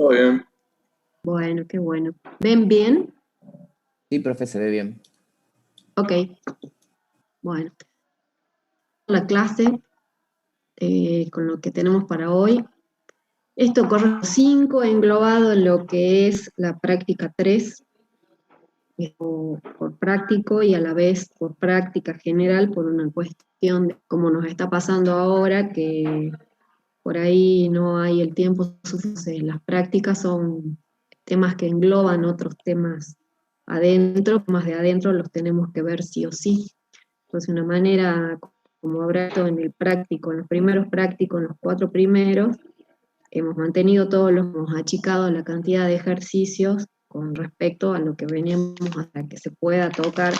Todo bien. Bueno, qué bueno. ¿Ven bien? Sí, profe, se ve bien. Ok, bueno. La clase con lo que tenemos para hoy. Esto corre 5 englobado en lo que es la práctica 3, por práctico y a la vez por práctica general, por una cuestión de cómo nos está pasando ahora, que por ahí no hay el tiempo suficiente. Las prácticas son temas que engloban otros temas adentro, más de adentro los tenemos que ver sí o sí. Entonces, una manera, como habrá visto en el práctico, en los primeros prácticos, en los 4 primeros, hemos mantenido todos los, hemos achicado la cantidad de ejercicios con respecto a lo que veníamos hasta que se pueda tocar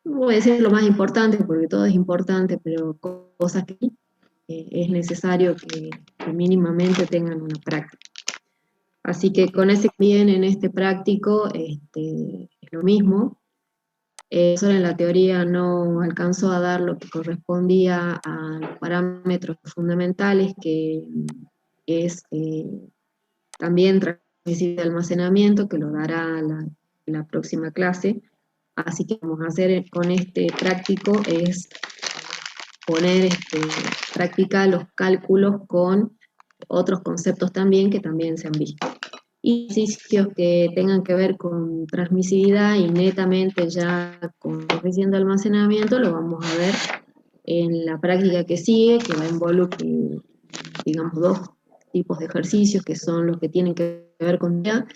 no voy a decir lo más importante, porque todo es importante, pero cosas que es necesario que mínimamente tengan una práctica. Así que con ese bien en este práctico es lo mismo. Solo en la teoría no alcanzó a dar lo que correspondía a los parámetros fundamentales, que es también transmisible de almacenamiento, que lo dará la próxima clase. Así que vamos a hacer con este práctico es poner práctica los cálculos con otros conceptos también que también se han visto. Y ejercicios que tengan que ver con transmisividad y netamente ya con coeficiente de almacenamiento lo vamos a ver en la práctica que sigue, que va a involucrar, digamos, 2 tipos de ejercicios que son los que tienen que ver con ya,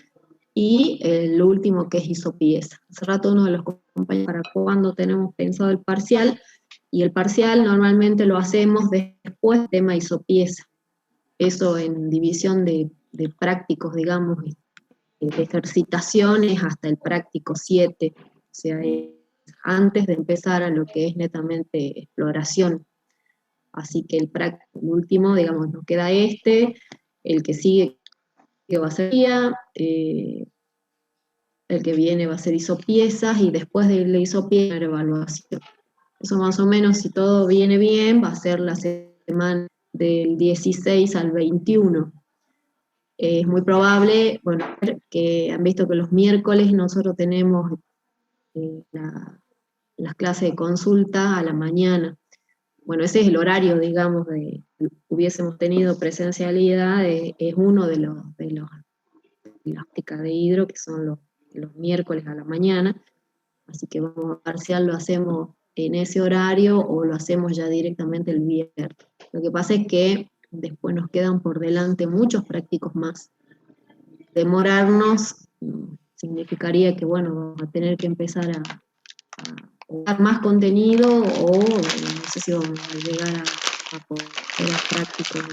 y el último que es isopieza. Hace rato uno de los compañeros para cuando tenemos pensado el parcial, y el parcial normalmente lo hacemos después del tema isopieza. Eso en división de prácticos, digamos, de ejercitaciones hasta el práctico 7, o sea, antes de empezar a lo que es netamente exploración. Así que el último, digamos, nos queda el que sigue que va a ser el que viene va a ser isopiezas, y después de la isopieza, la evaluación. Eso más o menos, si todo viene bien, va a ser la semana del 16 al 21. Es muy probable, bueno, que han visto que los miércoles nosotros tenemos las clases de consulta a la mañana. Bueno, ese es el horario, digamos, hubiésemos tenido presencialidad, es uno de las prácticas de hidro, que son los miércoles a la mañana, así que vamos a parcial, lo hacemos en ese horario o lo hacemos ya directamente el viernes. Lo que pasa es que después nos quedan por delante muchos prácticos más. Demorarnos significaría que, bueno, vamos a tener que empezar a dar más contenido, o no sé si vamos a llegar a poder ser prácticos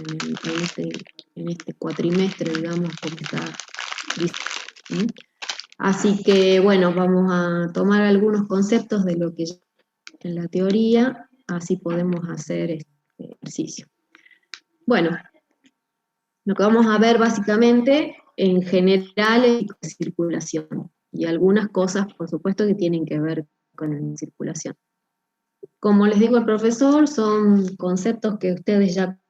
en este cuatrimestre, digamos, como está. Así que, bueno, vamos a tomar algunos conceptos de lo que ya en la teoría, así podemos hacer este ejercicio. Bueno, lo que vamos a ver básicamente en general es circulación, y algunas cosas, por supuesto, que tienen que ver con la circulación. Como les digo el profesor, son conceptos que ustedes ya han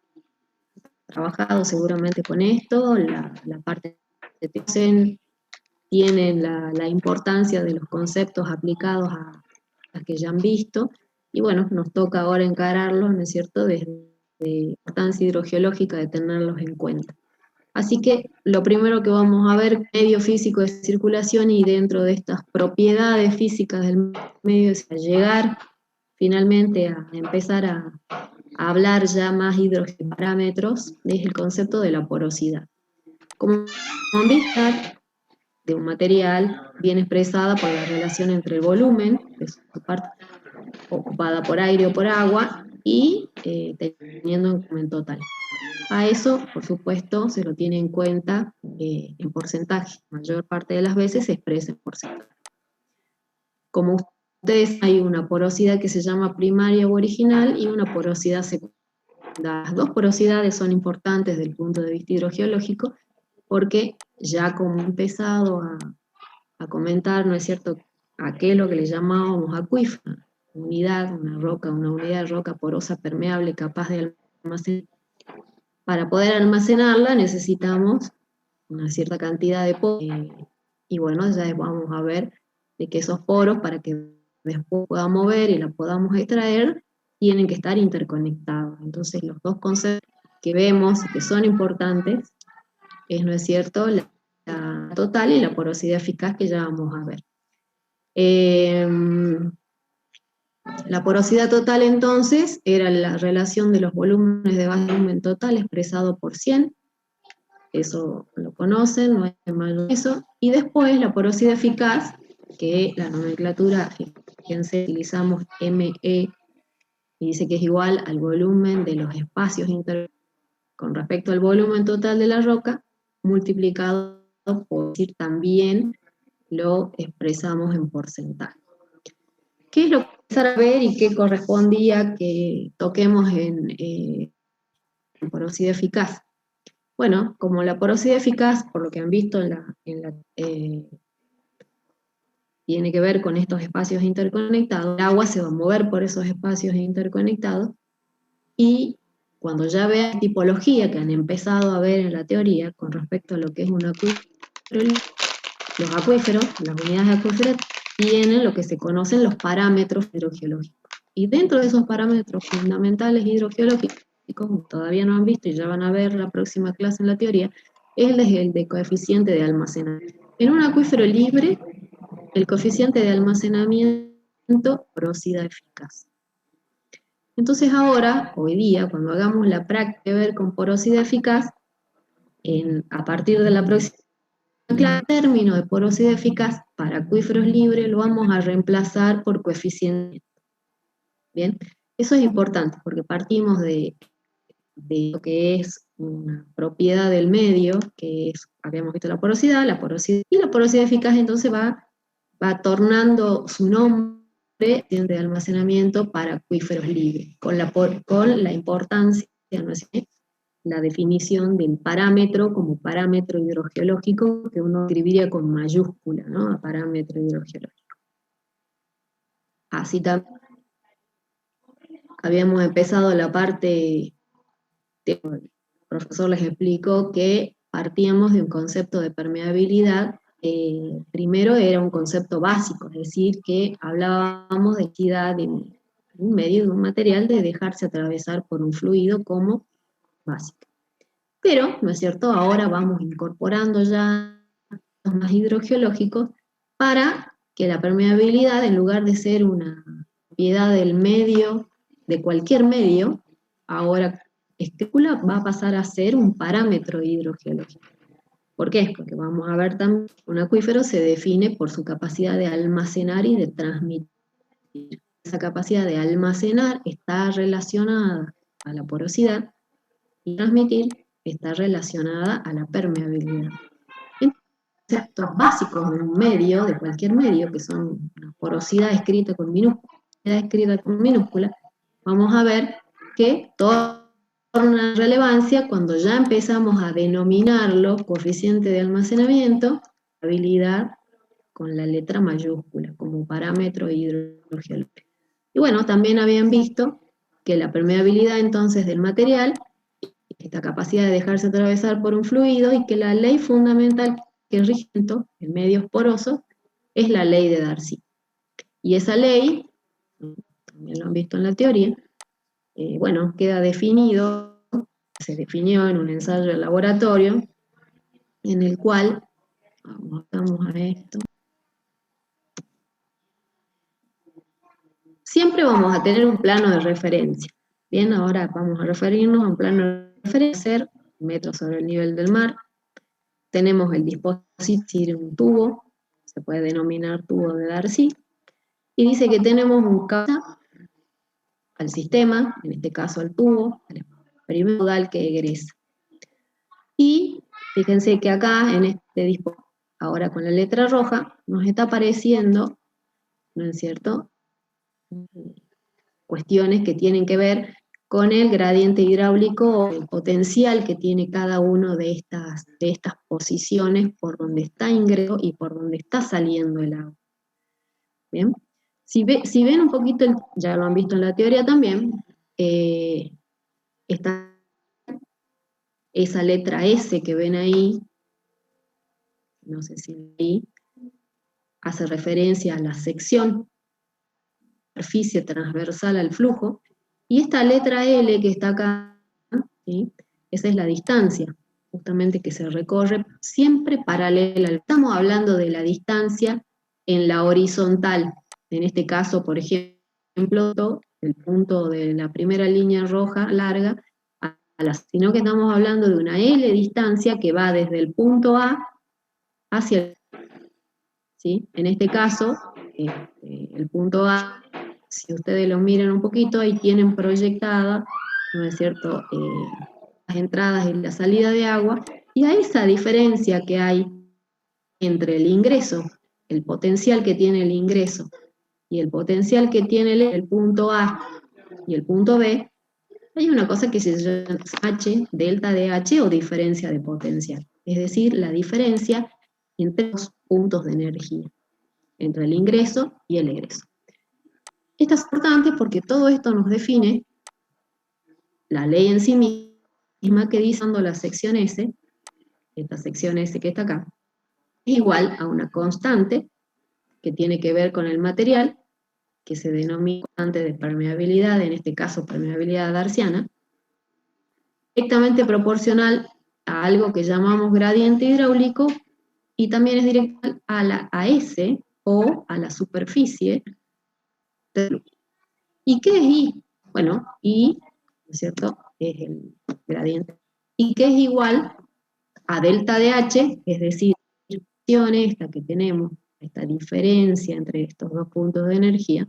trabajado seguramente con esto, la parte de tienen la importancia de los conceptos aplicados a las que ya han visto, y bueno, nos toca ahora encararlos, ¿no es cierto?, desde la importancia hidrogeológica de tenerlos en cuenta. Así que lo primero que vamos a ver, medio físico de circulación, y dentro de estas propiedades físicas del medio, es llegar finalmente a empezar a hablar ya más hidrogeoparámetros, es el concepto de la porosidad. Como vista de un material bien expresada por la relación entre el volumen, que es su parte ocupada por aire o por agua, y teniendo en cuenta el total. A eso, por supuesto, se lo tiene en cuenta en porcentaje. La mayor parte de las veces se expresa en porcentaje. Como ustedes, hay una porosidad que se llama primaria o original y una porosidad secundaria. Las 2 porosidades son importantes desde el punto de vista hidrogeológico, porque ya como he empezado a comentar, ¿no es cierto?, aquello que le llamábamos acuífero, una unidad de roca porosa permeable capaz de almacenar para poder almacenarla necesitamos una cierta cantidad de poros, y bueno, ya vamos a ver de que esos poros, para que después pueda mover y la podamos extraer, tienen que estar interconectados. Entonces los dos conceptos que vemos y que son importantes es, ¿no es cierto?, la total y la porosidad eficaz, que ya vamos a ver. La porosidad total, entonces, era la relación de los volúmenes de volumen total expresado por 100, eso lo conocen, no es malo eso. Y después la porosidad eficaz, que la nomenclatura, fíjense, utilizamos ME, y dice que es igual al volumen de los espacios con respecto al volumen total de la roca, multiplicado por decir también lo expresamos en porcentaje. ¿Qué es lo que empezar a ver y qué correspondía que toquemos en porosidad eficaz? Bueno, como la porosidad eficaz, por lo que han visto tiene que ver con estos espacios interconectados, el agua se va a mover por esos espacios interconectados, y cuando ya vean la tipología que han empezado a ver en la teoría con respecto a lo que es un acuífero, los acuíferos, las unidades acuíferas, tienen lo que se conocen los parámetros hidrogeológicos. Y dentro de esos parámetros fundamentales hidrogeológicos, como todavía no han visto y ya van a ver la próxima clase en la teoría, es el de coeficiente de almacenamiento. En un acuífero libre, el coeficiente de almacenamiento, porosidad eficaz. Entonces ahora, hoy día, cuando hagamos la práctica de ver con porosidad eficaz, a partir de la próxima clase, el término de porosidad eficaz para acuíferos libres lo vamos a reemplazar por coeficiente. Bien, eso es importante porque partimos de lo que es una propiedad del medio, que es, habíamos visto la porosidad, y la porosidad eficaz entonces va tornando su nombre de almacenamiento para acuíferos libres, con la importancia, ¿no es cierto?, la definición del parámetro como parámetro hidrogeológico, que uno escribiría con mayúscula, ¿no?, a parámetro hidrogeológico. Así también habíamos empezado la parte, el profesor les explicó que partíamos de un concepto de permeabilidad. Primero era un concepto básico, es decir, que hablábamos de necesidad de un medio, de un material, de dejarse atravesar por un fluido como básico. Pero, ¿no es cierto?, ahora vamos incorporando ya los más hidrogeológicos para que la permeabilidad, en lugar de ser una propiedad del medio, de cualquier medio, ahora especula, va a pasar a ser un parámetro hidrogeológico. ¿Por qué? Porque vamos a ver también que un acuífero se define por su capacidad de almacenar y de transmitir. Esa capacidad de almacenar está relacionada a la porosidad, y transmitir está relacionada a la permeabilidad. Conceptos básicos de un medio, de cualquier medio, que son una porosidad escrita con minúscula, vamos a ver que torna una relevancia cuando ya empezamos a denominarlo coeficiente de almacenamiento, habilidad con la letra mayúscula, como parámetro hidrogeológico. Y bueno, también habían visto que la permeabilidad entonces del material, esta capacidad de dejarse atravesar por un fluido, y que la ley fundamental que rige en medios porosos es la ley de Darcy. Y esa ley, también lo han visto en la teoría, bueno, queda definido, se definió en un ensayo de laboratorio, en el cual, vamos a esto, siempre vamos a tener un plano de referencia. Bien, ahora vamos a referirnos a un plano de referencia, metros sobre el nivel del mar. Tenemos el dispositivo, un tubo, se puede denominar tubo de Darcy, y dice que tenemos un causa al sistema, en este caso al tubo, al primer caudal que egresa. Y fíjense que acá, en este dispositivo, ahora con la letra roja, nos está apareciendo, ¿no es cierto?, cuestiones que tienen que ver con el gradiente hidráulico o el potencial que tiene cada uno de estas posiciones por donde está ingreso y por donde está saliendo el agua. Bien, si ven un poquito, ya lo han visto en la teoría también, esa letra S que ven ahí, no sé si ahí, hace referencia a la sección, superficie transversal al flujo, y esta letra L que está acá, ¿sí? Esa es la distancia, justamente que se recorre siempre paralela. Estamos hablando de la distancia en la horizontal, en este caso, por ejemplo, el punto de la primera línea roja larga, sino que estamos hablando de una L distancia que va desde el punto A hacia el, ¿sí? En este caso, el punto A, si ustedes lo miran un poquito, ahí tienen proyectada, ¿no es cierto?, las entradas y la salida de agua, y a esa diferencia que hay entre el ingreso, el potencial que tiene el ingreso, y el potencial que tiene el punto A y el punto B, hay una cosa que se llama H, delta de H o diferencia de potencial, es decir, la diferencia entre los puntos de energía, entre el ingreso y el egreso. Esto es importante porque todo esto nos define la ley en sí misma, que dice que la sección S, esta sección S que está acá, es igual a una constante que tiene que ver con el material, que se denomina constante de permeabilidad, en este caso permeabilidad darciana, directamente proporcional a algo que llamamos gradiente hidráulico, y también es directa a S, o a la superficie. ¿Y qué es I? Bueno, I, ¿no es cierto?, es el gradiente. ¿Y qué es igual a delta de H? Es decir, esta que tenemos, esta diferencia entre estos dos puntos de energía,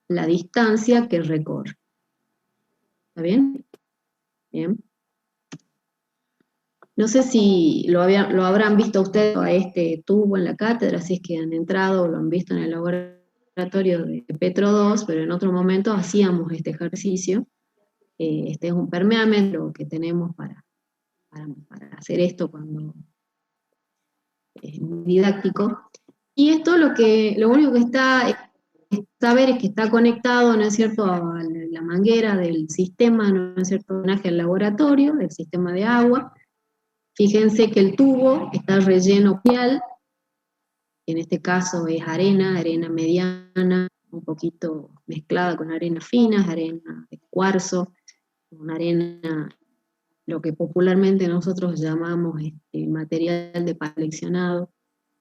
la distancia que recorre. ¿Está bien? Bien. No sé si lo habrán visto ustedes a este tubo en la cátedra, si es que han entrado o lo han visto en el laboratorio de Petro 2, pero en otro momento hacíamos este ejercicio. Este es un permeámetro que tenemos para hacer esto cuando es muy didáctico. Y esto lo único que está es saber es que está conectado, ¿no es cierto?, a la manguera del sistema, ¿no es cierto?, de drenaje al laboratorio, del sistema de agua. Fíjense que el tubo está relleno pial, en este caso es arena mediana, un poquito mezclada con arena fina, arena de cuarzo, una arena, lo que popularmente nosotros llamamos material de paleccionado,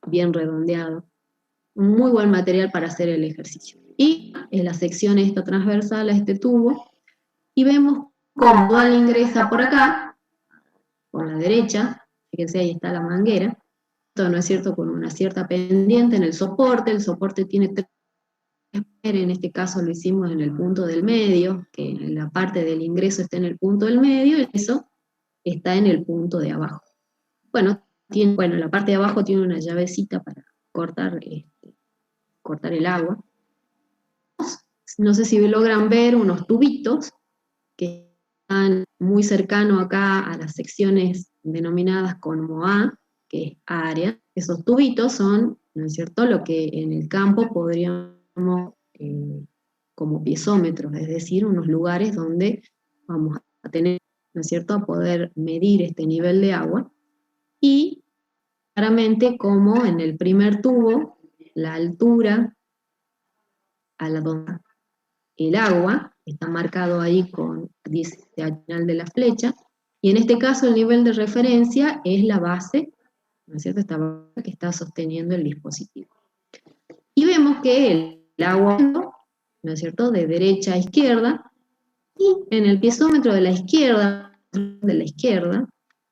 bien redondeado, un muy buen material para hacer el ejercicio. Y en la sección esta transversal a este tubo, y vemos cómo dual ingresa por acá, por la derecha, fíjense ahí está la manguera, esto, ¿no es cierto?, con una cierta pendiente en el soporte tiene tres, en este caso lo hicimos en el punto del medio, que en la parte del ingreso está en el punto del medio, y eso está en el punto de abajo. Bueno, la parte de abajo tiene una llavecita para cortar el agua. No sé si logran ver unos tubitos que están muy cercanos acá a las secciones denominadas como A, que es área. Esos tubitos son, ¿no es cierto?, lo que en el campo podríamos como piezómetros, es decir, unos lugares donde vamos a tener, ¿no es cierto?, a poder medir este nivel de agua. Y claramente, como en el primer tubo, la altura a la donde el agua está marcado ahí con, dice, al final de la flecha, y en este caso el nivel de referencia es la base, ¿no es cierto?, esta base que está sosteniendo el dispositivo. Y vemos que el agua, ¿no es cierto?, de derecha a izquierda, y en el piezómetro de la izquierda,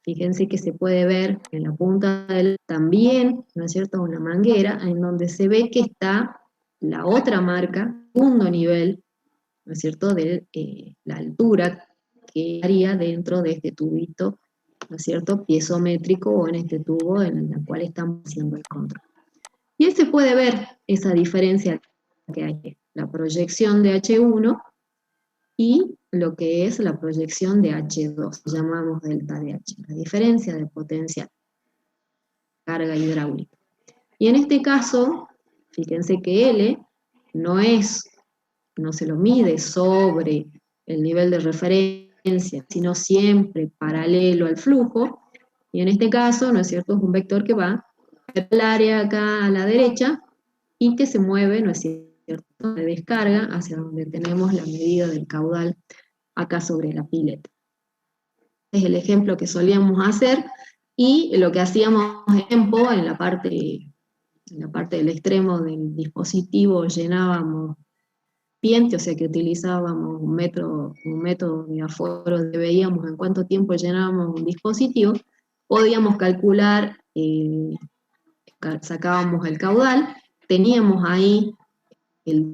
fíjense que se puede ver en la punta también, ¿no es cierto?, una manguera, en donde se ve que está la otra marca, segundo nivel, ¿no es cierto?, de la altura que haría dentro de este tubito, ¿no es cierto?, piezométrico, o en este tubo en el cual estamos haciendo el control. Y ahí se puede ver esa diferencia que hay, la proyección de H1 y lo que es la proyección de H2, llamamos delta de H, la diferencia de potencial, carga hidráulica. Y en este caso, fíjense que L no se lo mide sobre el nivel de referencia sino siempre paralelo al flujo, y en este caso, ¿no es cierto?, es un vector que va al área acá a la derecha, y que se mueve, ¿no es cierto?, de descarga hacia donde tenemos la medida del caudal acá sobre la pileta. Es el ejemplo que solíamos hacer, y lo que hacíamos en la parte del extremo del dispositivo llenábamos o sea que utilizábamos un método de aforo, veíamos en cuánto tiempo llenábamos un dispositivo, podíamos calcular, sacábamos el caudal, teníamos ahí,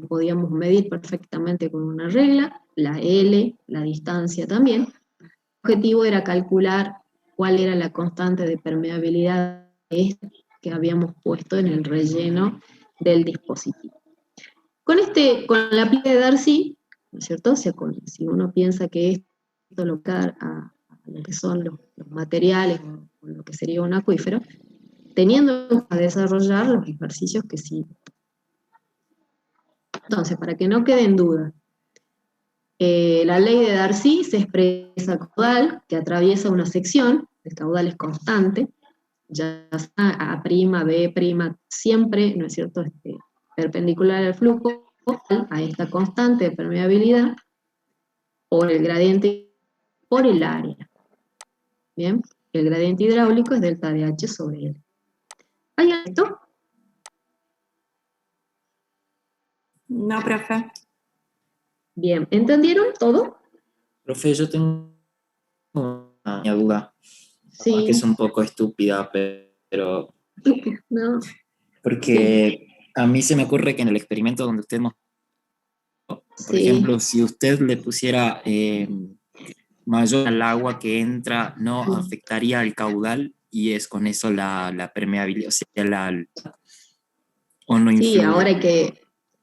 podíamos medir perfectamente con una regla, la L, la distancia también. El objetivo era calcular cuál era la constante de permeabilidad que habíamos puesto en el relleno del dispositivo. Con la pila de Darcy, ¿no es cierto? O sea, si uno piensa que esto lo da a lo que son los materiales o lo que sería un acuífero, teniendo a desarrollar los ejercicios que sí. Entonces, para que no quede en duda, la ley de Darcy se expresa caudal que atraviesa una sección, el caudal es constante, ya sea A', B', siempre, ¿no es cierto?, perpendicular al flujo, a esta constante de permeabilidad, por el gradiente, por el área. Bien, el gradiente hidráulico es delta de H sobre L. ¿Hay esto? No, profe. Bien, ¿entendieron todo? Profe, yo tengo una duda. Sí. Que es un poco estúpida, pero... No. Porque a mí se me ocurre que en el experimento donde usted mostró, por ejemplo, si usted le pusiera mayor al agua que entra, no afectaría al caudal, y es con eso la permeabilidad, o sea, o no influye. Sí, ahora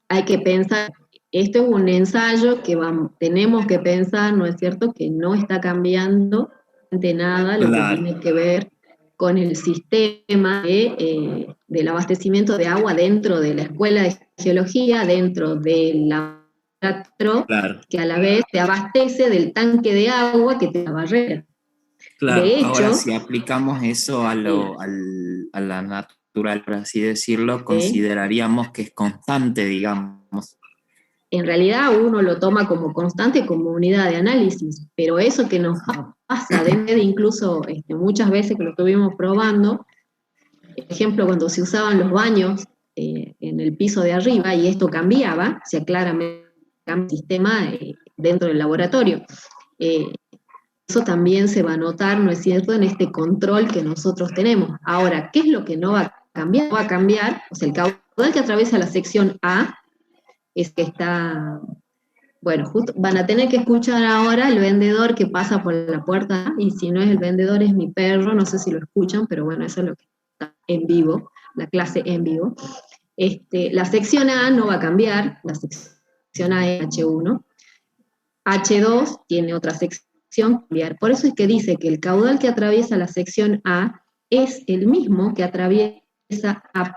hay que pensar, esto es un ensayo que tenemos que pensar, ¿no es cierto?, que no está cambiando de nada lo que tiene que ver con el sistema del abastecimiento de agua dentro de la escuela de geología, dentro del laboratorio, que a la vez te abastece del tanque de agua que te da la barrera. Claro, de hecho, ahora si aplicamos eso a la natural, por así decirlo, consideraríamos que es constante, digamos. En realidad uno lo toma como constante, como unidad de análisis, pero eso que nos pasa, incluso muchas veces que lo estuvimos probando, por ejemplo, cuando se usaban los baños en el piso de arriba, y esto cambiaba, o sea, claramente cambia el sistema dentro del laboratorio. Eso también se va a notar, ¿no es cierto?, en este control que nosotros tenemos. Ahora, ¿qué es lo que no va a cambiar? No va a cambiar, o sea, el caudal que atraviesa la sección A es que está, bueno, justo van a tener que escuchar ahora el vendedor que pasa por la puerta, y si no es el vendedor es mi perro, no sé si lo escuchan, pero bueno, eso es lo que está en vivo, la clase en vivo. La sección A no va a cambiar, la sección A es H1, H2 tiene otra sección cambiar, por eso es que dice que el caudal que atraviesa la sección A es el mismo que atraviesa A',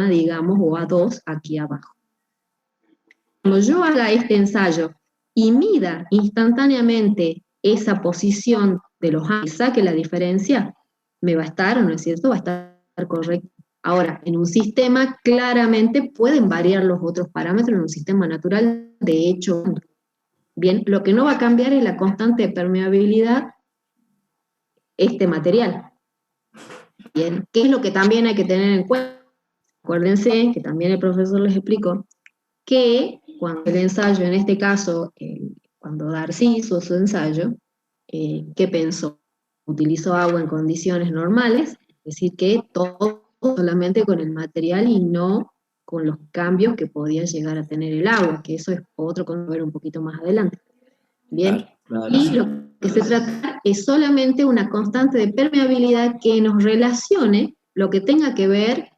digamos, o A2 aquí abajo. Cuando yo haga este ensayo y mida instantáneamente esa posición de los A y saque la diferencia, me va a estar, ¿no es cierto?, va a estar correcto. Ahora, en un sistema claramente pueden variar los otros parámetros, en un sistema natural, de hecho. Bien, lo que no va a cambiar es la constante de permeabilidad material. Bien, ¿qué es lo que también hay que tener en cuenta? Acuérdense, que también el profesor les explicó, que cuando el ensayo, en este caso, cuando Darcy hizo su ensayo, ¿qué pensó? Utilizó agua en condiciones normales, es decir, que todo solamente con el material y no con los cambios que podía llegar a tener el agua, que eso es otro que vamos a ver un poquito más adelante. Bien, claro. Y lo que se trata es solamente una constante de permeabilidad que nos relacione lo que tenga que ver.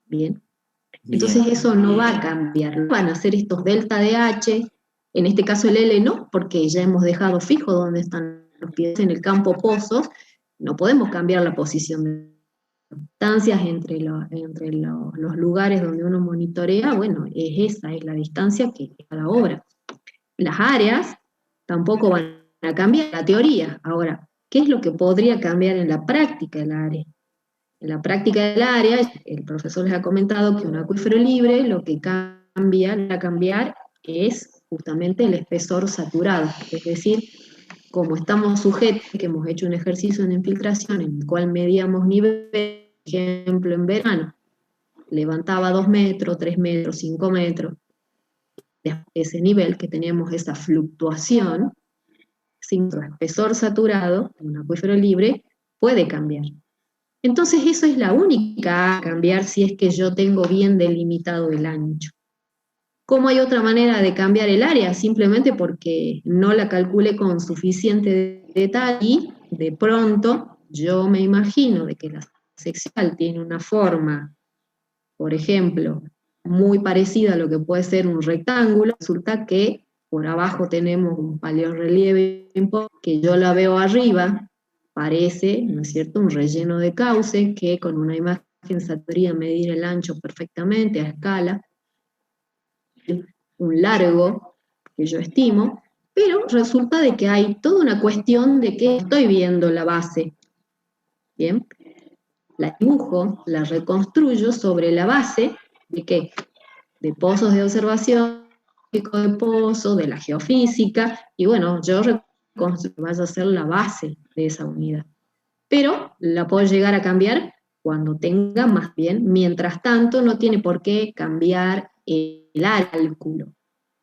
Bien. Entonces eso no va a cambiar, van a ser estos delta de H, en este caso el L no, porque ya hemos dejado fijo dónde están los pies en el campo pozos, no podemos cambiar la posición de distancias entre los lugares donde uno monitorea, bueno, esa es la distancia que es cada obra. Las áreas tampoco van a cambiar la teoría. Ahora, ¿qué es lo que podría cambiar en la práctica del área? En la práctica del área, el profesor les ha comentado que un acuífero libre lo que va a cambiar es justamente el espesor saturado, es decir, como estamos sujetos, que hemos hecho un ejercicio de infiltración en el cual medíamos nivel, por ejemplo, en verano, levantaba 2 metros, 3 metros, 5 metros, ese nivel que teníamos esa fluctuación, sin espesor saturado, un acuífero libre, puede cambiar. Entonces eso es la única a cambiar si es que yo tengo bien delimitado el ancho. ¿Cómo hay otra manera de cambiar el área? Simplemente porque no la calculé con suficiente detalle y de pronto yo me imagino de que la seccional tiene una forma, por ejemplo, muy parecida a lo que puede ser un rectángulo. Resulta que por abajo tenemos un paleorrelieve que yo la veo arriba, parece, ¿no es cierto?, un relleno de cauce que con una imagen se podría medir el ancho perfectamente a escala, un largo que yo estimo, pero resulta de que hay toda una cuestión de que estoy viendo la base. Bien, la dibujo, la reconstruyo sobre la base de ¿qué? De pozos de observación, de pozos, de la geofísica, y bueno, yo reconstruyo, vaya a ser la base de esa unidad. Pero la puedo llegar a cambiar cuando tenga más bien, mientras tanto no tiene por qué cambiar el cálculo.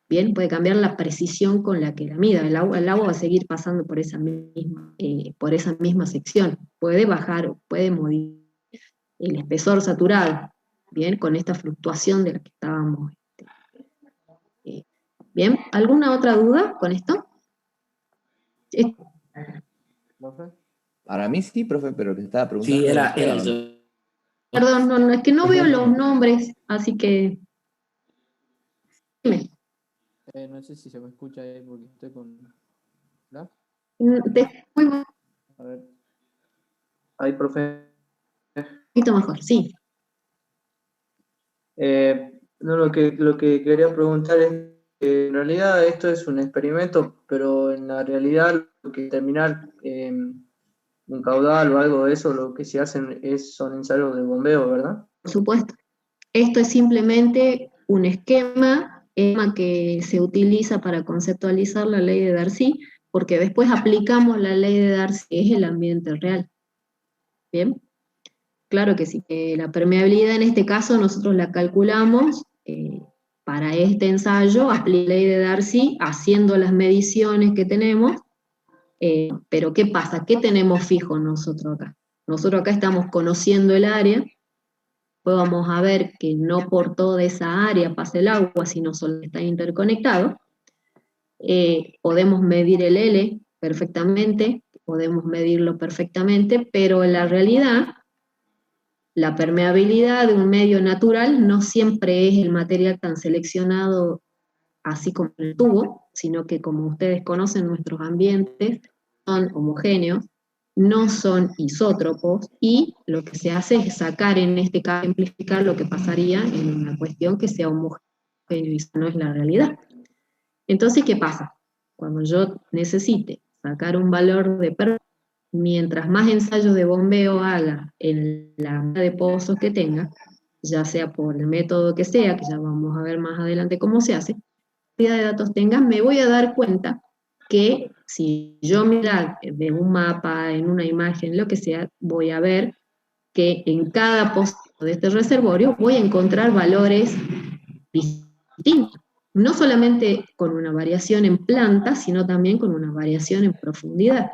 Bien, puede cambiar la precisión con la que la mida. El agua va a seguir pasando por esa misma sección. Puede bajar, puede modificar el espesor saturado, bien, con esta fluctuación de la que estábamos. Bien, ¿alguna otra duda con esto? Para mí sí, profe, pero que estaba preguntando. Sí, era yo. Perdón, no, es que no veo los nombres, así que... Dime. No sé si se me escucha ahí porque estoy con... ¿No? Muy bien. A ver. Ahí, profe. Un poquito mejor, sí. No, lo que quería preguntar es que en realidad esto es un experimento, pero en la realidad lo que terminar un caudal o algo de eso, lo que se hacen son ensayos de bombeo, ¿verdad? Por supuesto. Esto es simplemente un esquema que se utiliza para conceptualizar la ley de Darcy, porque después aplicamos la ley de Darcy, que es el ambiente real. ¿Bien? Claro que sí. La permeabilidad en este caso nosotros la calculamos para este ensayo, aplicamos la ley de Darcy, haciendo las mediciones que tenemos, pero ¿qué pasa? ¿Qué tenemos fijo nosotros acá? Nosotros acá estamos conociendo el área, pues vamos a ver que no por toda esa área pasa el agua, sino solo está interconectado. Podemos medir el L perfectamente, podemos medirlo perfectamente, pero en la realidad, la permeabilidad de un medio natural no siempre es el material tan seleccionado así como el tubo, sino que como ustedes conocen, nuestros ambientes son homogéneos, no son isótropos, y lo que se hace es sacar, en este caso, simplificar lo que pasaría en una cuestión que sea homogéneo, y eso no es la realidad. Entonces, ¿qué pasa? Cuando yo necesite sacar un valor de permeabilidad, mientras más ensayos de bombeo haga en la de pozos que tenga, ya sea por el método que sea, que ya vamos a ver más adelante cómo se hace, de datos tenga, me voy a dar cuenta que si yo mirar de un mapa, en una imagen, lo que sea, voy a ver que en cada pozo de este reservorio voy a encontrar valores distintos, no solamente con una variación en planta, sino también con una variación en profundidad.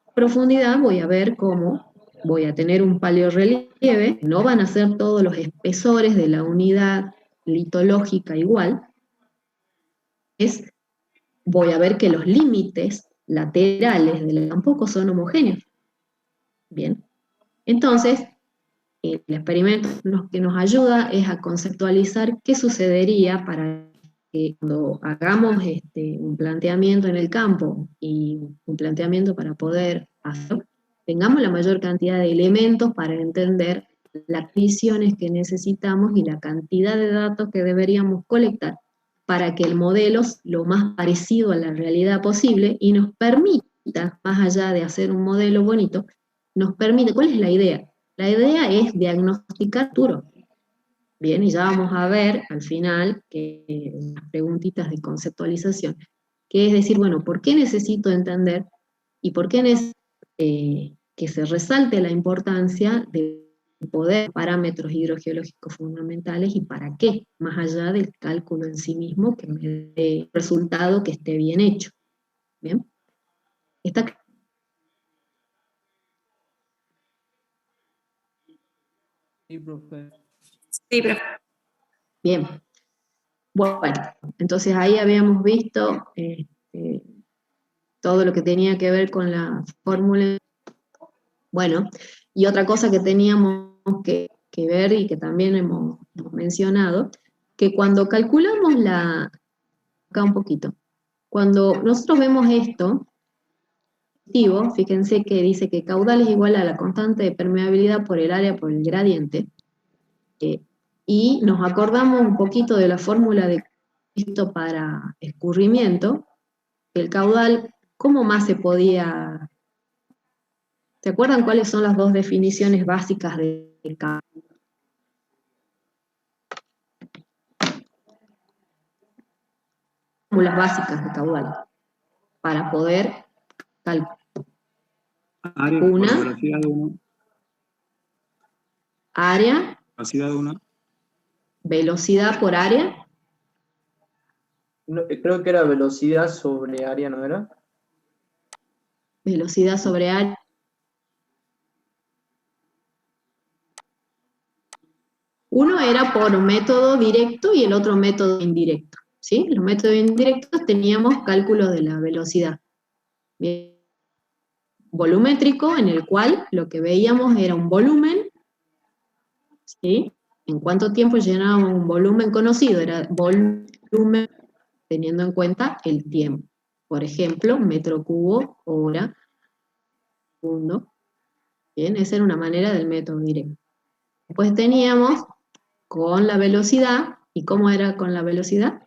En profundidad voy a ver cómo voy a tener un paleorrelieve, no van a ser todos los espesores de la unidad litológica igual, voy a ver que los límites laterales del tampoco son homogéneos. Bien, entonces, el experimento que nos ayuda es a conceptualizar qué sucedería para que cuando hagamos un planteamiento en el campo y un planteamiento para poder hacerlo, tengamos la mayor cantidad de elementos para entender las visiones que necesitamos y la cantidad de datos que deberíamos colectar para que el modelo sea lo más parecido a la realidad posible y nos permita, más allá de hacer un modelo bonito, nos permite, ¿cuál es la idea? La idea es diagnosticar futuro. Bien, y ya vamos a ver al final las preguntitas de conceptualización, que es decir, bueno, ¿por qué necesito entender y por qué necesito que se resalte la importancia de poder parámetros hidrogeológicos fundamentales y para qué, más allá del cálculo en sí mismo, que me dé un resultado que esté bien hecho? ¿Bien? ¿Está claro? Sí, profe. Sí, profe. Bien. Bueno, entonces ahí habíamos visto todo lo que tenía que ver con la fórmula. Bueno, y otra cosa que teníamos que ver y que también hemos mencionado, que cuando calculamos acá un poquito, cuando nosotros vemos esto, fíjense que dice que caudal es igual a la constante de permeabilidad por el área por el gradiente, y nos acordamos un poquito de la fórmula de esto para escurrimiento, el caudal, ¿cómo más se podía? ¿Se acuerdan cuáles son las dos definiciones básicas del caudal? Fórmulas básicas de caudal para poder calcular Área una por velocidad de uno. área, Velocidad de una. velocidad por área, No, creo que era velocidad sobre área, ¿no era? velocidad sobre área. Uno era por método directo y el otro método indirecto, ¿sí? Los métodos indirectos teníamos cálculos de la velocidad. Bien. Volumétrico, en el cual lo que veíamos era un volumen, ¿sí? En cuánto tiempo llenábamos un volumen conocido, era volumen teniendo en cuenta el tiempo. Por ejemplo, metro cubo, hora, segundo. Bien, esa era una manera del método directo. Después teníamos con la velocidad, ¿y cómo era con la velocidad?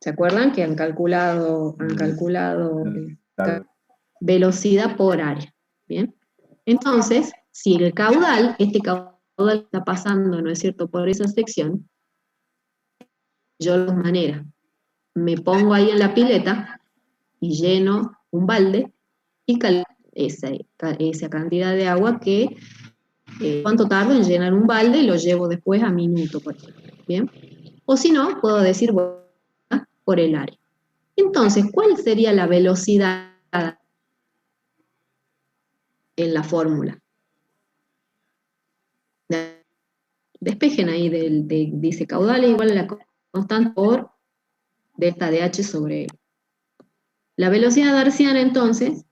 ¿Se acuerdan que han calculado velocidad por área? Bien. Entonces, si el caudal, este caudal está pasando, ¿no es cierto?, por esa sección, yo de dos maneras. Me pongo ahí en la pileta y lleno un balde y calculo esa cantidad de agua que, cuánto tardo en llenar un balde y lo llevo después a minuto, por ejemplo. Bien. O si no, puedo decir, bueno, por el área. Entonces, ¿cuál sería la velocidad en la fórmula? Despejen ahí, dice caudal es igual a la constante por delta de H sobre L. La velocidad darciana, entonces,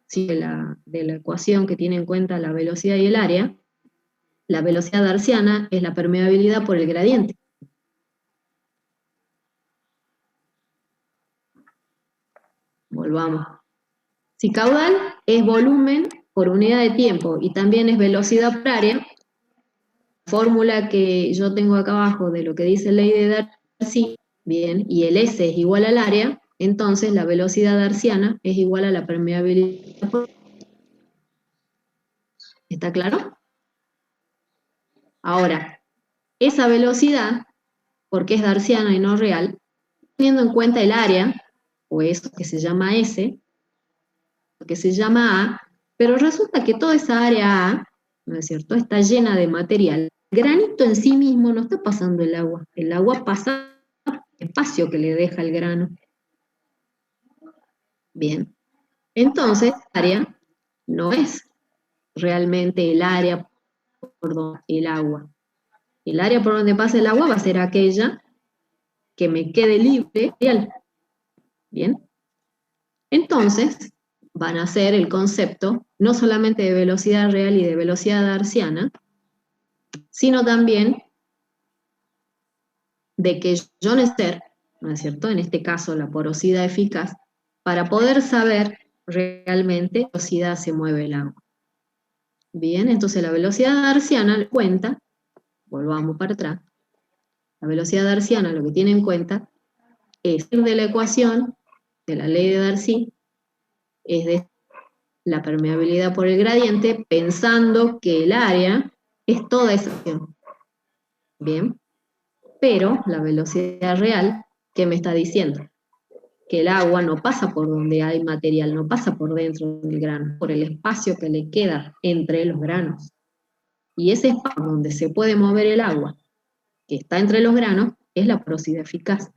si de la ecuación que tiene en cuenta la velocidad y el área, la velocidad darciana es la permeabilidad por el gradiente. Volvamos. Si caudal es volumen por unidad de tiempo y también es velocidad por área, la fórmula que yo tengo acá abajo de lo que dice ley de Darcy, bien, y el S es igual al área, entonces la velocidad darciana es igual a la permeabilidad por... ¿Está claro? Ahora, esa velocidad, porque es darciana y no real, teniendo en cuenta el área, o eso que se llama S, que se llama A, pero resulta que toda esa área A, ¿no es cierto?, está llena de material. El granito en sí mismo no está pasando el agua pasa el espacio que le deja el grano. Bien, entonces, el área no es realmente el área por donde el agua. El área por donde pasa el agua va a ser aquella que me quede libre. Bien, entonces van a ser el concepto no solamente de velocidad real y de velocidad darciana, sino también de que yo necesito, ¿no es cierto?, en este caso la porosidad eficaz, para poder saber realmente qué velocidad se mueve el agua. Bien, entonces la velocidad darciana cuenta, volvamos para atrás, La velocidad darciana lo que tiene en cuenta es de la ecuación de la ley de Darcy, es de la permeabilidad por el gradiente, pensando que el área es toda esa acción. Bien, pero la velocidad real, ¿qué me está diciendo? Que el agua no pasa por donde hay material, no pasa por dentro del grano, por el espacio que le queda entre los granos. Y ese espacio donde se puede mover el agua, que está entre los granos, es la porosidad eficaz.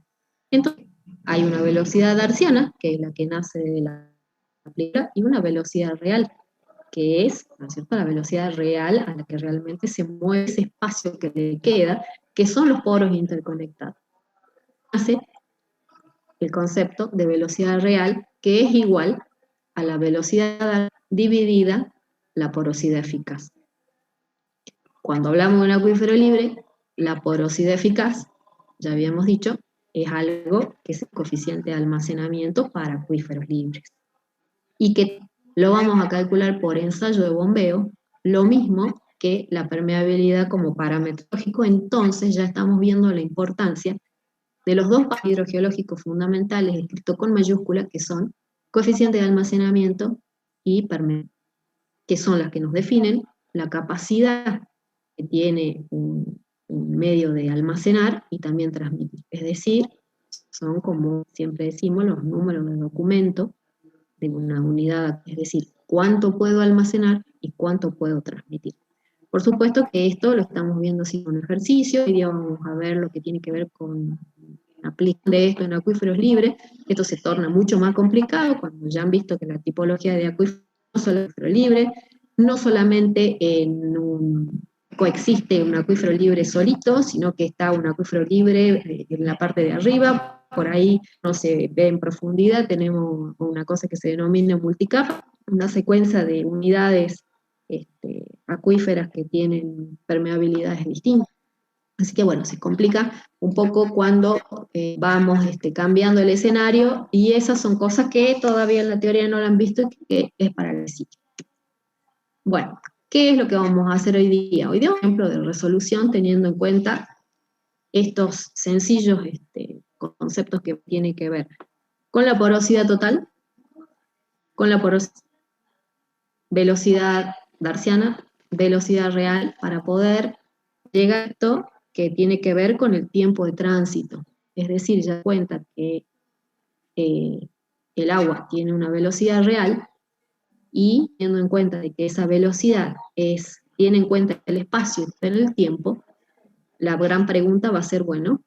Entonces, hay una velocidad darciana, que es la que nace de la aplicación, y una velocidad real, que es, ¿no es cierto?, la velocidad real a la que realmente se mueve ese espacio que le queda, que son los poros interconectados. Hace el concepto de velocidad real, que es igual a la velocidad dividida la porosidad eficaz. Cuando hablamos de un acuífero libre, la porosidad eficaz, ya habíamos dicho, es algo que es el coeficiente de almacenamiento para acuíferos libres. Y que lo vamos a calcular por ensayo de bombeo, lo mismo que la permeabilidad como parámetro lógico. Entonces ya estamos viendo la importancia de los dos parámetros hidrogeológicos fundamentales escritos con mayúscula, que son coeficiente de almacenamiento y permeabilidad, que son las que nos definen la capacidad que tiene un medio de almacenar y también transmitir. Es decir, son, como siempre decimos, los números de documento de una unidad, es decir, cuánto puedo almacenar y cuánto puedo transmitir. Por supuesto que esto lo estamos viendo así con ejercicio, y vamos a ver lo que tiene que ver con aplicar de esto en acuíferos libres. Esto se torna mucho más complicado cuando ya han visto que la tipología de acuífero no solo es acuífero libre, no solamente coexiste un acuífero libre solito, sino que está un acuífero libre en la parte de arriba, por ahí no se ve en profundidad, tenemos una cosa que se denomina multicapa, una secuencia de unidades acuíferas que tienen permeabilidades distintas. Así que bueno, se complica un poco cuando vamos cambiando el escenario, y esas son cosas que todavía en la teoría no la han visto y que es para el sitio. Bueno, ¿qué es lo que vamos a hacer hoy día? Hoy día un ejemplo de resolución teniendo en cuenta estos sencillos conceptos que tienen que ver con la porosidad total, con la velocidad darciana, velocidad real, para poder llegar a esto que tiene que ver con el tiempo de tránsito. Es decir, ya cuenta que el agua tiene una velocidad real, y teniendo en cuenta de que esa velocidad tiene en cuenta el espacio en el tiempo, la gran pregunta va a ser, bueno,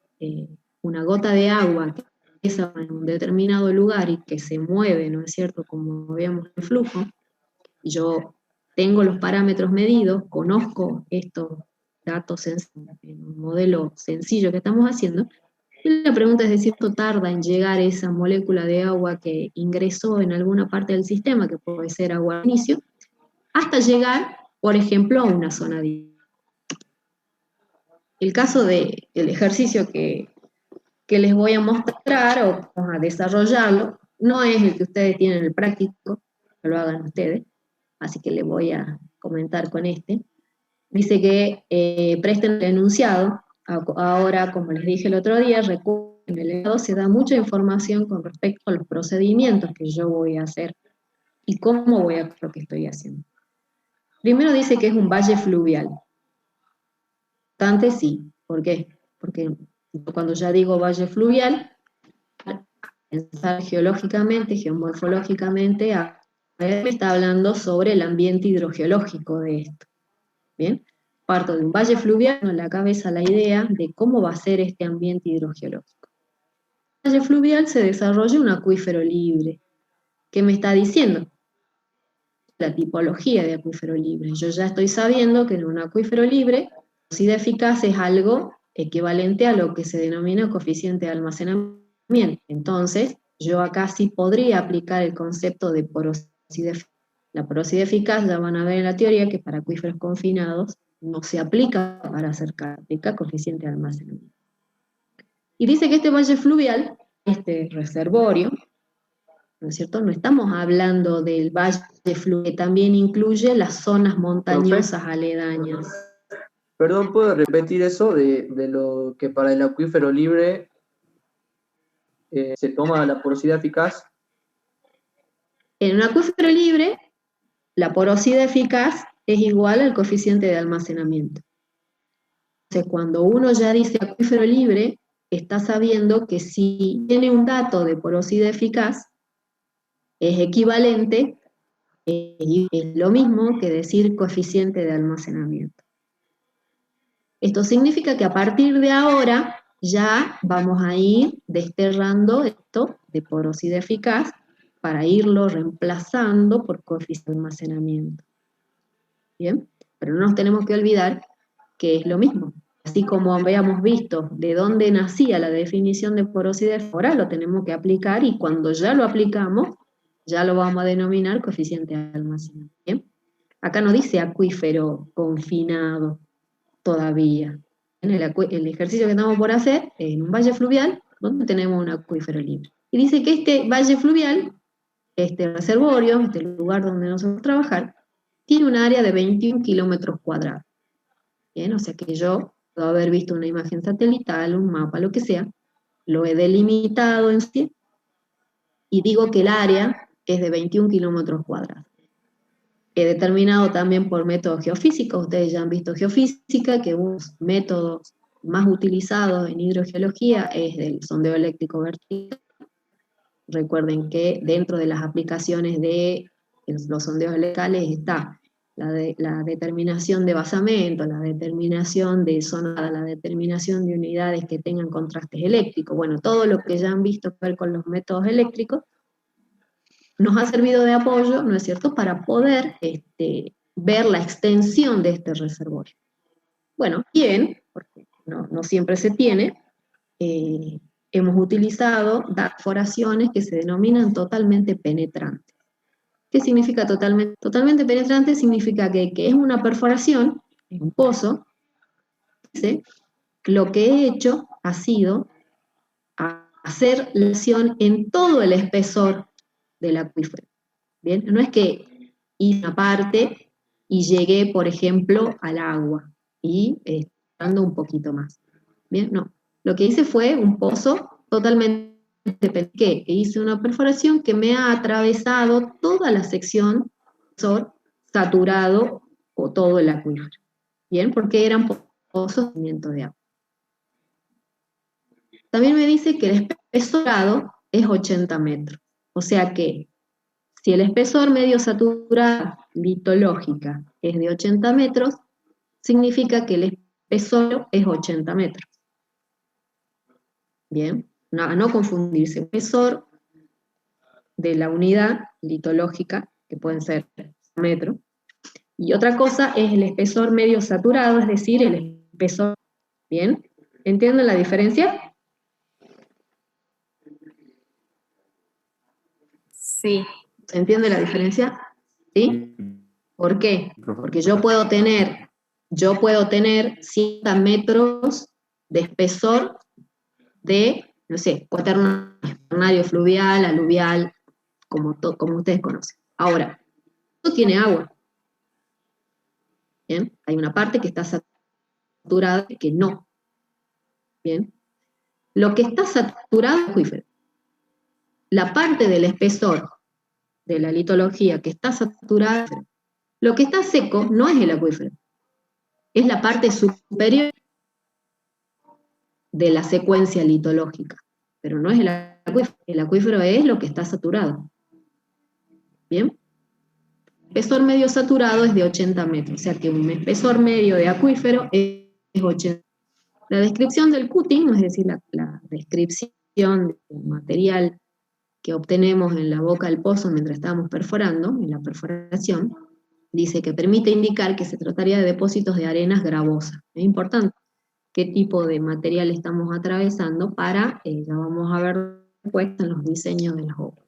una gota de agua que empieza en un determinado lugar y que se mueve, ¿no es cierto?, como veíamos el flujo, yo tengo los parámetros medidos, conozco estos datos en un modelo sencillo que estamos haciendo, y la pregunta es de si esto tarda en llegar esa molécula de agua que ingresó en alguna parte del sistema, que puede ser agua de inicio, hasta llegar, por ejemplo, a una zona de... El caso del ejercicio que les voy a mostrar, o vamos a desarrollarlo, no es el que ustedes tienen en el práctico, que lo hagan ustedes, así que les voy a comentar con este. Dice que presten el enunciado. Ahora, como les dije el otro día, recuerden, en el enunciado se da mucha información con respecto a los procedimientos que yo voy a hacer y cómo voy a hacer lo que estoy haciendo. Primero dice que es un valle fluvial. Bastante sí. ¿Por qué? Porque cuando ya digo valle fluvial, pensar geológicamente, geomorfológicamente, me está hablando sobre el ambiente hidrogeológico de esto. Bien, parto de un valle fluvial, en la cabeza la idea de cómo va a ser este ambiente hidrogeológico. En el valle fluvial se desarrolla un acuífero libre. ¿Qué me está diciendo? La tipología de acuífero libre. Yo ya estoy sabiendo que en un acuífero libre, la velocidad eficaz es algo equivalente a lo que se denomina coeficiente de almacenamiento. Entonces, yo acá sí podría aplicar el concepto de porosidad eficaz. La porosidad eficaz, ya van a ver en la teoría que para acuíferos confinados no se aplica para acercar, aplica coeficiente de almacenamiento. Y dice que este valle fluvial, este reservorio, ¿no es cierto? No estamos hablando del valle fluvial, que también incluye las zonas montañosas aledañas. Perdón, ¿puedo repetir eso de lo que para el acuífero libre se toma la porosidad eficaz? En un acuífero libre, la porosidad eficaz es igual al coeficiente de almacenamiento. Entonces, cuando uno ya dice acuífero libre, está sabiendo que si tiene un dato de porosidad eficaz, es equivalente, es lo mismo que decir coeficiente de almacenamiento. Esto significa que a partir de ahora ya vamos a ir desterrando esto de porosidad eficaz para irlo reemplazando por coeficiente de almacenamiento. ¿Bien? Pero no nos tenemos que olvidar que es lo mismo. Así como habíamos visto de dónde nacía la definición de porosidad, ahora lo tenemos que aplicar y cuando ya lo aplicamos, ya lo vamos a denominar coeficiente de almacenamiento. ¿Bien? Acá no dice acuífero confinado todavía. El ejercicio que estamos por hacer es en un valle fluvial donde tenemos un acuífero libre. Y dice que este valle fluvial, este reservorio, este lugar donde nosotros trabajar, tiene un área de 21 kilómetros cuadrados. Bien, o sea que yo puedo haber visto una imagen satelital, un mapa, lo que sea, lo he delimitado en sí, y digo que el área es de 21 kilómetros cuadrados. He determinado también por métodos geofísicos, ustedes ya han visto geofísica, que unos métodos más utilizados en hidrogeología es el sondeo eléctrico vertical. Recuerden que dentro de las aplicaciones de los sondeos electricales está la determinación de basamento, la determinación de zonada, la determinación de unidades que tengan contrastes eléctricos. Bueno, todo lo que ya han visto ver con los métodos eléctricos nos ha servido de apoyo, ¿no es cierto?, para poder ver la extensión de este reservorio. Bueno, bien, porque no siempre se tiene, hemos utilizado perforaciones que se denominan totalmente penetrantes. ¿Qué significa totalmente penetrante? Significa que es una perforación, es un pozo, ¿sí? Lo que he hecho ha sido hacer lesión en todo el espesor del acuífero. ¿Bien? No es que hice una parte y llegué, por ejemplo, al agua y dando un poquito más. ¿Bien? No. Lo que hice fue un pozo totalmente que hice una perforación que me ha atravesado toda la sección saturado o todo el acuífero. Bien, porque eran pozos de agua. También me dice que el espesorado es 80 metros. O sea que si el espesor medio saturado litológica es de 80 metros, significa que el espesor es 80 metros. Bien, no confundirse. Espesor de la unidad litológica, que pueden ser metros, y otra cosa es el espesor medio saturado, es decir, el espesor. ¿Bien? ¿Entienden la diferencia? Sí. ¿Se entiende la diferencia? ¿Sí? ¿Por qué? Porque yo puedo tener 100 metros de espesor de, no sé, cuaternario fluvial, aluvial, como ustedes conocen. Ahora, esto tiene agua. ¿Bien? Hay una parte que está saturada y que no. ¿Bien? Lo que está saturado es el acuífero. La parte del espesor de la litología que está saturada, lo que está seco no es el acuífero, es la parte superior de la secuencia litológica, pero no es el acuífero es lo que está saturado. ¿Bien? El espesor medio saturado es de 80 metros, o sea que un espesor medio de acuífero es 80. La descripción del cutting, es decir, la descripción del material que obtenemos en la boca del pozo mientras estamos perforando, en la perforación, dice que permite indicar que se trataría de depósitos de arenas gravosas. Es importante qué tipo de material estamos atravesando para, ya vamos a ver después en los diseños de las obras.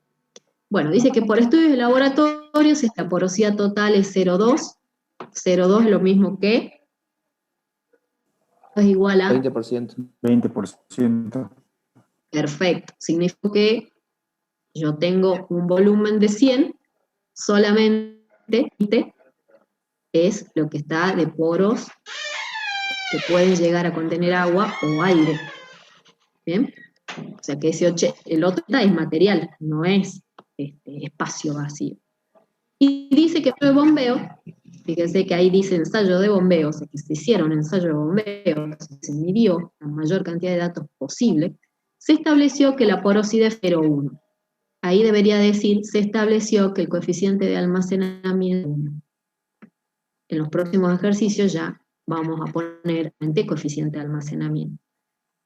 Bueno, dice que por estudios de laboratorios esta porosidad total es 0,2. 0,2 es lo mismo que es igual a 20%. 20%. Perfecto. Significa que yo tengo un volumen de 100, solamente es lo que está de poros que pueden llegar a contener agua o aire. ¿Bien? O sea que el otro es material, no es espacio vacío. Y dice que el bombeo, fíjense que ahí dice ensayo de bombeo, o sea que se hicieron ensayos de bombeo, se midió la mayor cantidad de datos posible, se estableció que la porosidad es 0,1. Ahí debería decir, se estableció que el coeficiente de almacenamiento, en los próximos ejercicios ya vamos a poner el coeficiente de almacenamiento.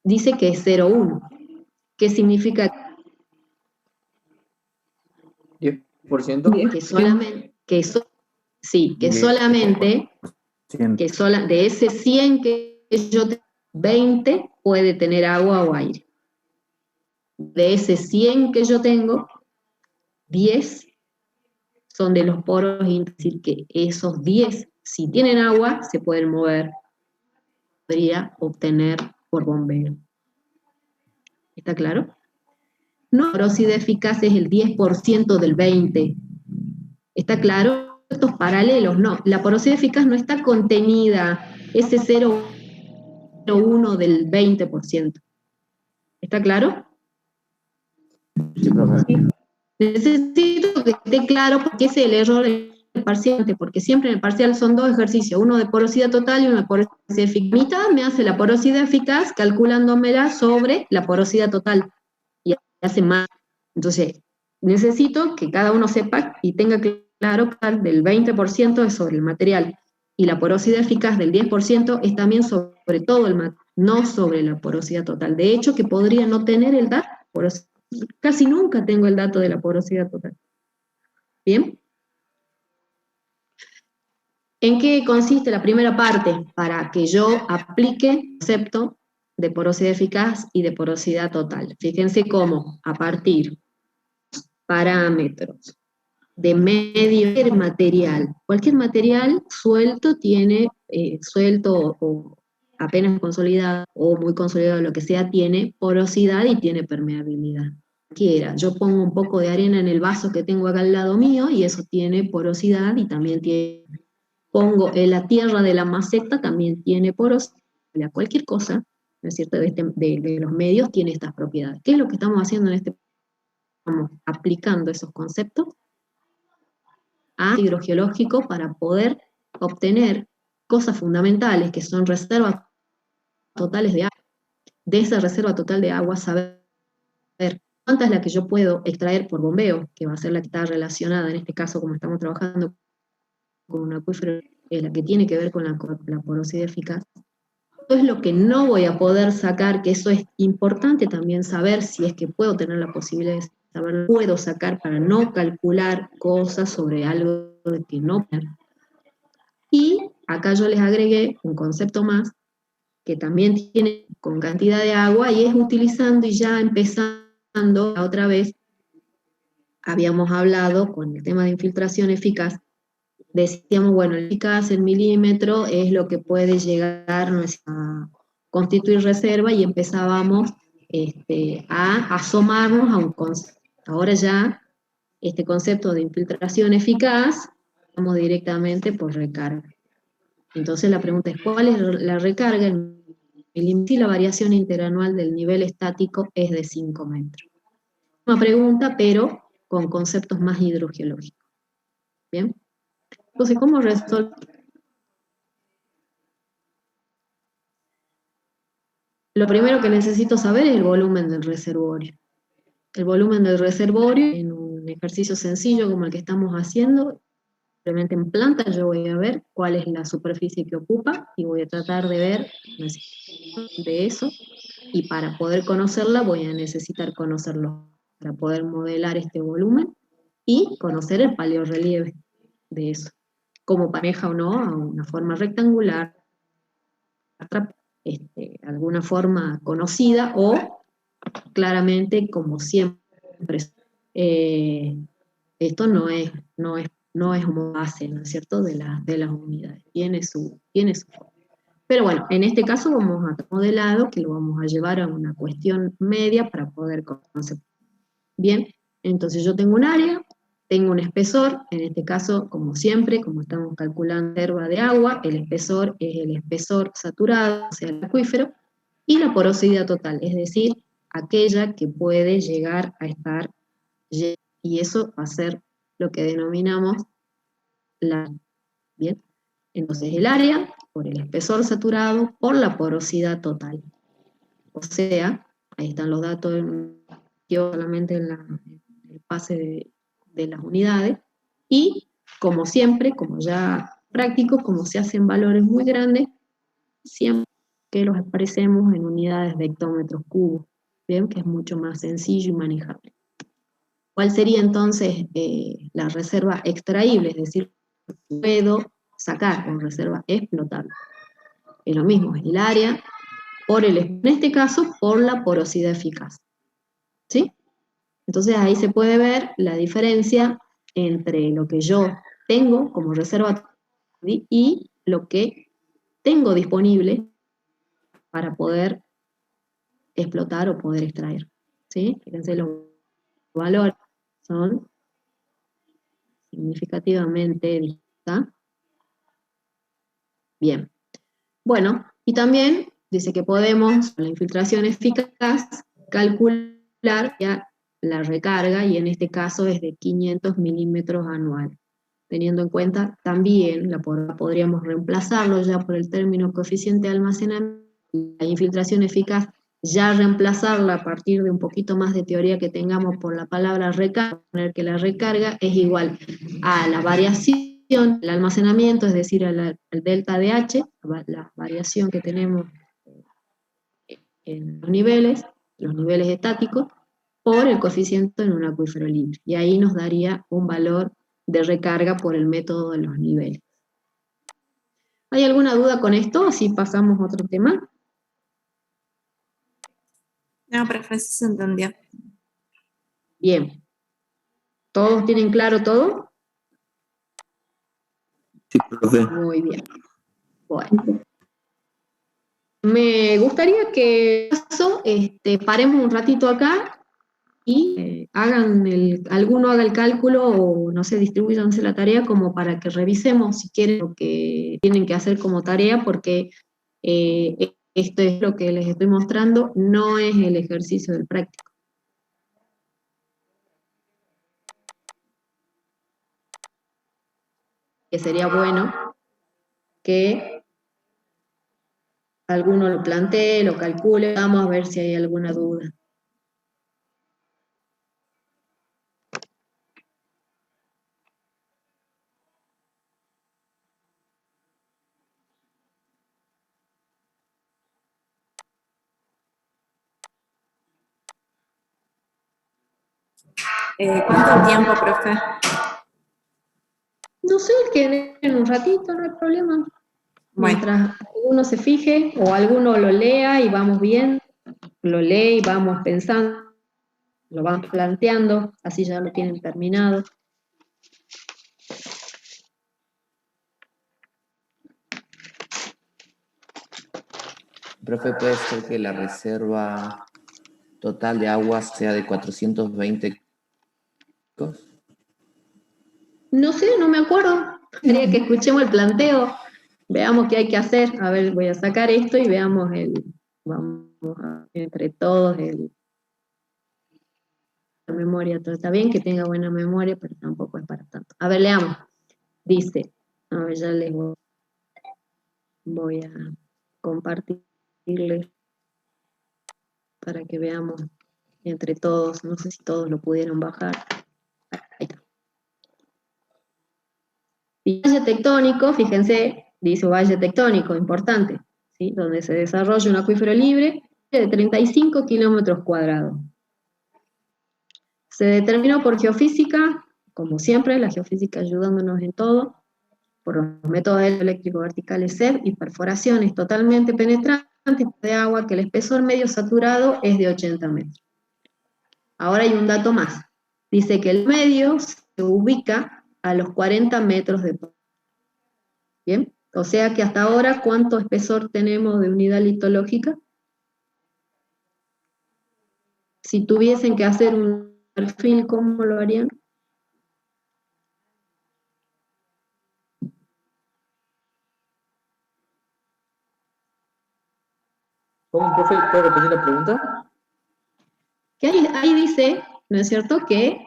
Dice que es 0,1. ¿Qué significa? 10%. Que solamente, de ese 100 que yo tengo, 20 puede tener agua o aire. De ese 100 que yo tengo, 10 son de los poros, es decir, que esos 10, si tienen agua, se pueden mover, podría obtener por bombeo. ¿Está claro? No, la porosidad eficaz es el 10% del 20. ¿Está claro? Estos paralelos, no. La porosidad eficaz no está contenida, ese 0,1 del 20%. ¿Está claro? Sí, profe. Necesito que esté claro porque ese es el error del parcial, porque siempre en el parcial son dos ejercicios, uno de porosidad total y uno de porosidad eficaz. Mitad me hace la porosidad eficaz calculándomela sobre la porosidad total y hace más. Entonces, necesito que cada uno sepa y tenga claro que del 20% es sobre el material y la porosidad eficaz del 10% es también sobre todo el material, no sobre la porosidad total. De hecho, que podría no tener el dato, casi nunca tengo el dato de la porosidad total. ¿Bien? ¿En qué consiste la primera parte? Para que yo aplique el concepto de porosidad eficaz y de porosidad total. Fíjense cómo, a partir parámetros de medio material. Cualquier material suelto tiene, suelto o apenas consolidado o muy consolidado, lo que sea, tiene porosidad y tiene permeabilidad. Yo pongo un poco de arena en el vaso que tengo acá al lado mío y eso tiene porosidad y también tiene, pongo en la tierra de la maceta, también tiene porosidad. Cualquier cosa, ¿no es cierto?, de los medios tiene estas propiedades. ¿Qué es lo que estamos haciendo en este? Estamos aplicando esos conceptos a hidrogeológico para poder obtener cosas fundamentales que son reservas totales de agua. De esa reserva total de agua, saber cuánta es la que yo puedo extraer por bombeo, que va a ser la que está relacionada, en este caso, como estamos trabajando con un acuífero, la que tiene que ver con la porosidad eficaz. Esto es lo que no voy a poder sacar, que eso es importante también saber si es que puedo tener la posibilidad de saber, puedo sacar para no calcular cosas sobre algo de que no. Y acá yo les agregué un concepto más, que también tiene con cantidad de agua, y es utilizando y ya empezando otra vez, habíamos hablado con el tema de infiltración eficaz, decíamos, bueno, el eficaz, el milímetro, es lo que puede llegar a constituir reserva, y empezábamos a asomarnos a un concepto. Ahora ya, este concepto de infiltración eficaz, vamos directamente por recarga. Entonces la pregunta es, ¿cuál es la recarga? Si la variación interanual del nivel estático es de 5 metros. Una pregunta, pero con conceptos más hidrogeológicos. ¿Bien? Entonces, ¿cómo resolver? Lo primero que necesito saber es el volumen del reservorio. El volumen del reservorio, en un ejercicio sencillo como el que estamos haciendo, simplemente en planta yo voy a ver cuál es la superficie que ocupa, y voy a tratar de ver de eso, y para poder conocerla voy a necesitar conocerlo, para poder modelar este volumen, y conocer el paleorrelieve de eso. Cómo maneja o no a una forma rectangular, alguna forma conocida, o claramente, como siempre, esto no es base, ¿no es cierto?, de las unidades, tiene su forma. Pero bueno, en este caso vamos a modelado, que lo vamos a llevar a una cuestión media para poder conocer. Bien, entonces yo tengo un área, tengo un espesor, en este caso, como siempre, como estamos calculando reserva de agua, el espesor es el espesor saturado, o sea, el acuífero, y la porosidad total, es decir, aquella que puede llegar a estar llena, y eso va a ser lo que denominamos la... Bien, entonces el área por el espesor saturado por la porosidad total. O sea, ahí están los datos, yo solamente en el pase de las unidades, y como siempre, como ya práctico, como se hacen valores muy grandes, siempre que los expresemos en unidades de hectómetros cubos, ¿bien? Que es mucho más sencillo y manejable. ¿Cuál sería entonces la reserva extraíble? Es decir, puedo sacar con reserva explotable. Es lo mismo, es el área, en este caso, por la porosidad eficaz. ¿Sí? Entonces ahí se puede ver la diferencia entre lo que yo tengo como reserva y lo que tengo disponible para poder explotar o poder extraer. ¿Sí? Fíjense, los valores son significativamente distintos. Bien. Bueno, y también dice que podemos, con la infiltración eficaz, calcular ya la recarga, y en este caso es de 500 milímetros anual. Teniendo en cuenta también, podríamos reemplazarlo ya por el término coeficiente de almacenamiento, la infiltración eficaz, ya reemplazarla a partir de un poquito más de teoría que tengamos por la palabra recarga, poner que la recarga es igual a la variación del almacenamiento, es decir, al delta de H, la variación que tenemos en los niveles estáticos, por el coeficiente en un acuífero libre. Y ahí nos daría un valor de recarga por el método de los niveles. ¿Hay alguna duda con esto? Si pasamos a otro tema. No, profe, sí se entendió. Bien. ¿Todos tienen claro todo? Sí, profe. Muy bien. Bueno. Me gustaría que paremos un ratito acá y alguno haga el cálculo o, no sé, distribúyanse la tarea como para que revisemos si quieren lo que tienen que hacer como tarea, porque esto es lo que les estoy mostrando, no es el ejercicio del práctico. Que sería bueno que alguno lo plantee, lo calcule, vamos a ver si hay alguna duda. ¿Cuánto tiempo, profe? No sé, que en un ratito, no hay problema. Bueno, Mientras uno se fije o alguno lo lea y vamos bien, lo lee y vamos pensando, lo van planteando, así ya lo tienen terminado. Profe, ¿puede ser que la reserva total de agua sea de 420? No sé, no me acuerdo. Quería que escuchemos el planteo, veamos qué hay que hacer. A ver, voy a sacar esto y veamos vamos entre todos la memoria. Todo está bien que tenga buena memoria, pero tampoco es para tanto. A ver, leamos. Dice, a ver, ya les voy a compartirles para que veamos entre todos. No sé si todos lo pudieron bajar. Ahí está. Valle tectónico, fíjense, dice valle tectónico, importante, ¿sí? Donde se desarrolla un acuífero libre de 35 kilómetros cuadrados. Se determinó por geofísica, como siempre, la geofísica ayudándonos en todo, por los métodos eléctricos verticales SEP y perforaciones totalmente penetrantes de agua, que el espesor medio saturado es de 80 metros. Ahora hay un dato más. Dice que el medio se ubica a los 40 metros de profundidad. Bien, o sea que hasta ahora, ¿cuánto espesor tenemos de unidad litológica? Si tuviesen que hacer un perfil, ¿cómo lo harían? ¿Cómo, profe? ¿Puede repetir la pregunta? Que ahí dice, ¿no es cierto?, que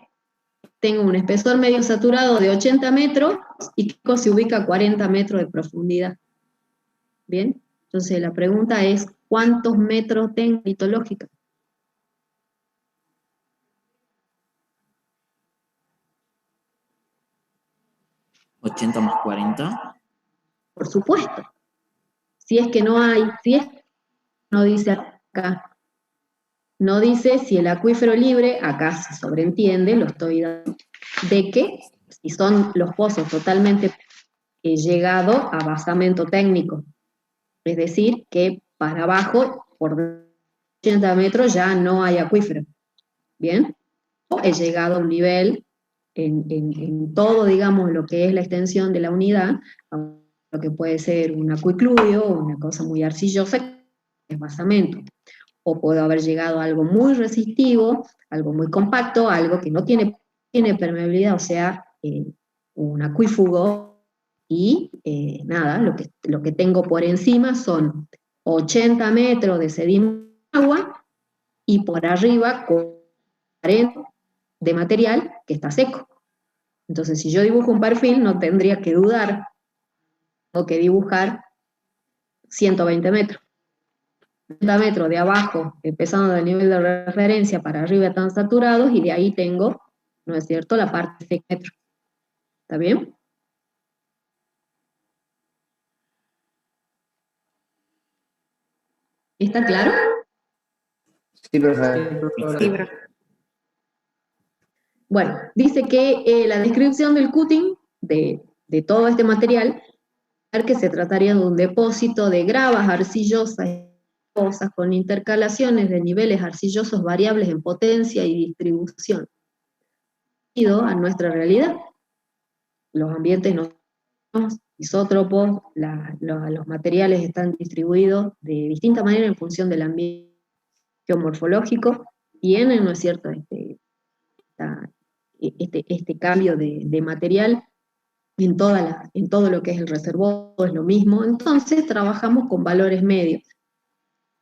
tengo un espesor medio saturado de 80 metros y que se ubica a 40 metros de profundidad. ¿Bien? Entonces la pregunta es, ¿cuántos metros tengo litológica? ¿80 más 40? Por supuesto. Si es que no hay, si es que no dice acá, no dice si el acuífero libre, acá se sobreentiende, lo estoy dando, de que si son los pozos totalmente llegados a basamento técnico, es decir, que para abajo, por 80 metros ya no hay acuífero, ¿bien? O he llegado a un nivel en todo, digamos, lo que es la extensión de la unidad, lo que puede ser un acuicludio, una cosa muy arcillosa, que es basamento. O puedo haber llegado a algo muy resistivo, algo muy compacto, algo que no tiene permeabilidad, o sea, un acuífugo, y nada, lo que tengo por encima son 80 metros de sedimento de agua, y por arriba 40 de material que está seco. Entonces, si yo dibujo un perfil, no tendría que dudar, tengo que dibujar 120 metros. 30 metros de abajo, empezando del nivel de referencia para arriba están saturados, y de ahí tengo, ¿no es cierto?, la parte de metro. ¿Está bien? ¿Está claro? Sí, profe. Sí, profe. Bueno, dice que la descripción del cutting de todo este material, que se trataría de un depósito de gravas arcillosas con intercalaciones de niveles arcillosos variables en potencia y distribución. A nuestra realidad, los ambientes no isótropos, los materiales están distribuidos de distinta manera en función del ambiente geomorfológico, tienen, ¿no es cierto?, este cambio de material en todo lo que es el reservorio, es lo mismo. Entonces trabajamos con valores medios,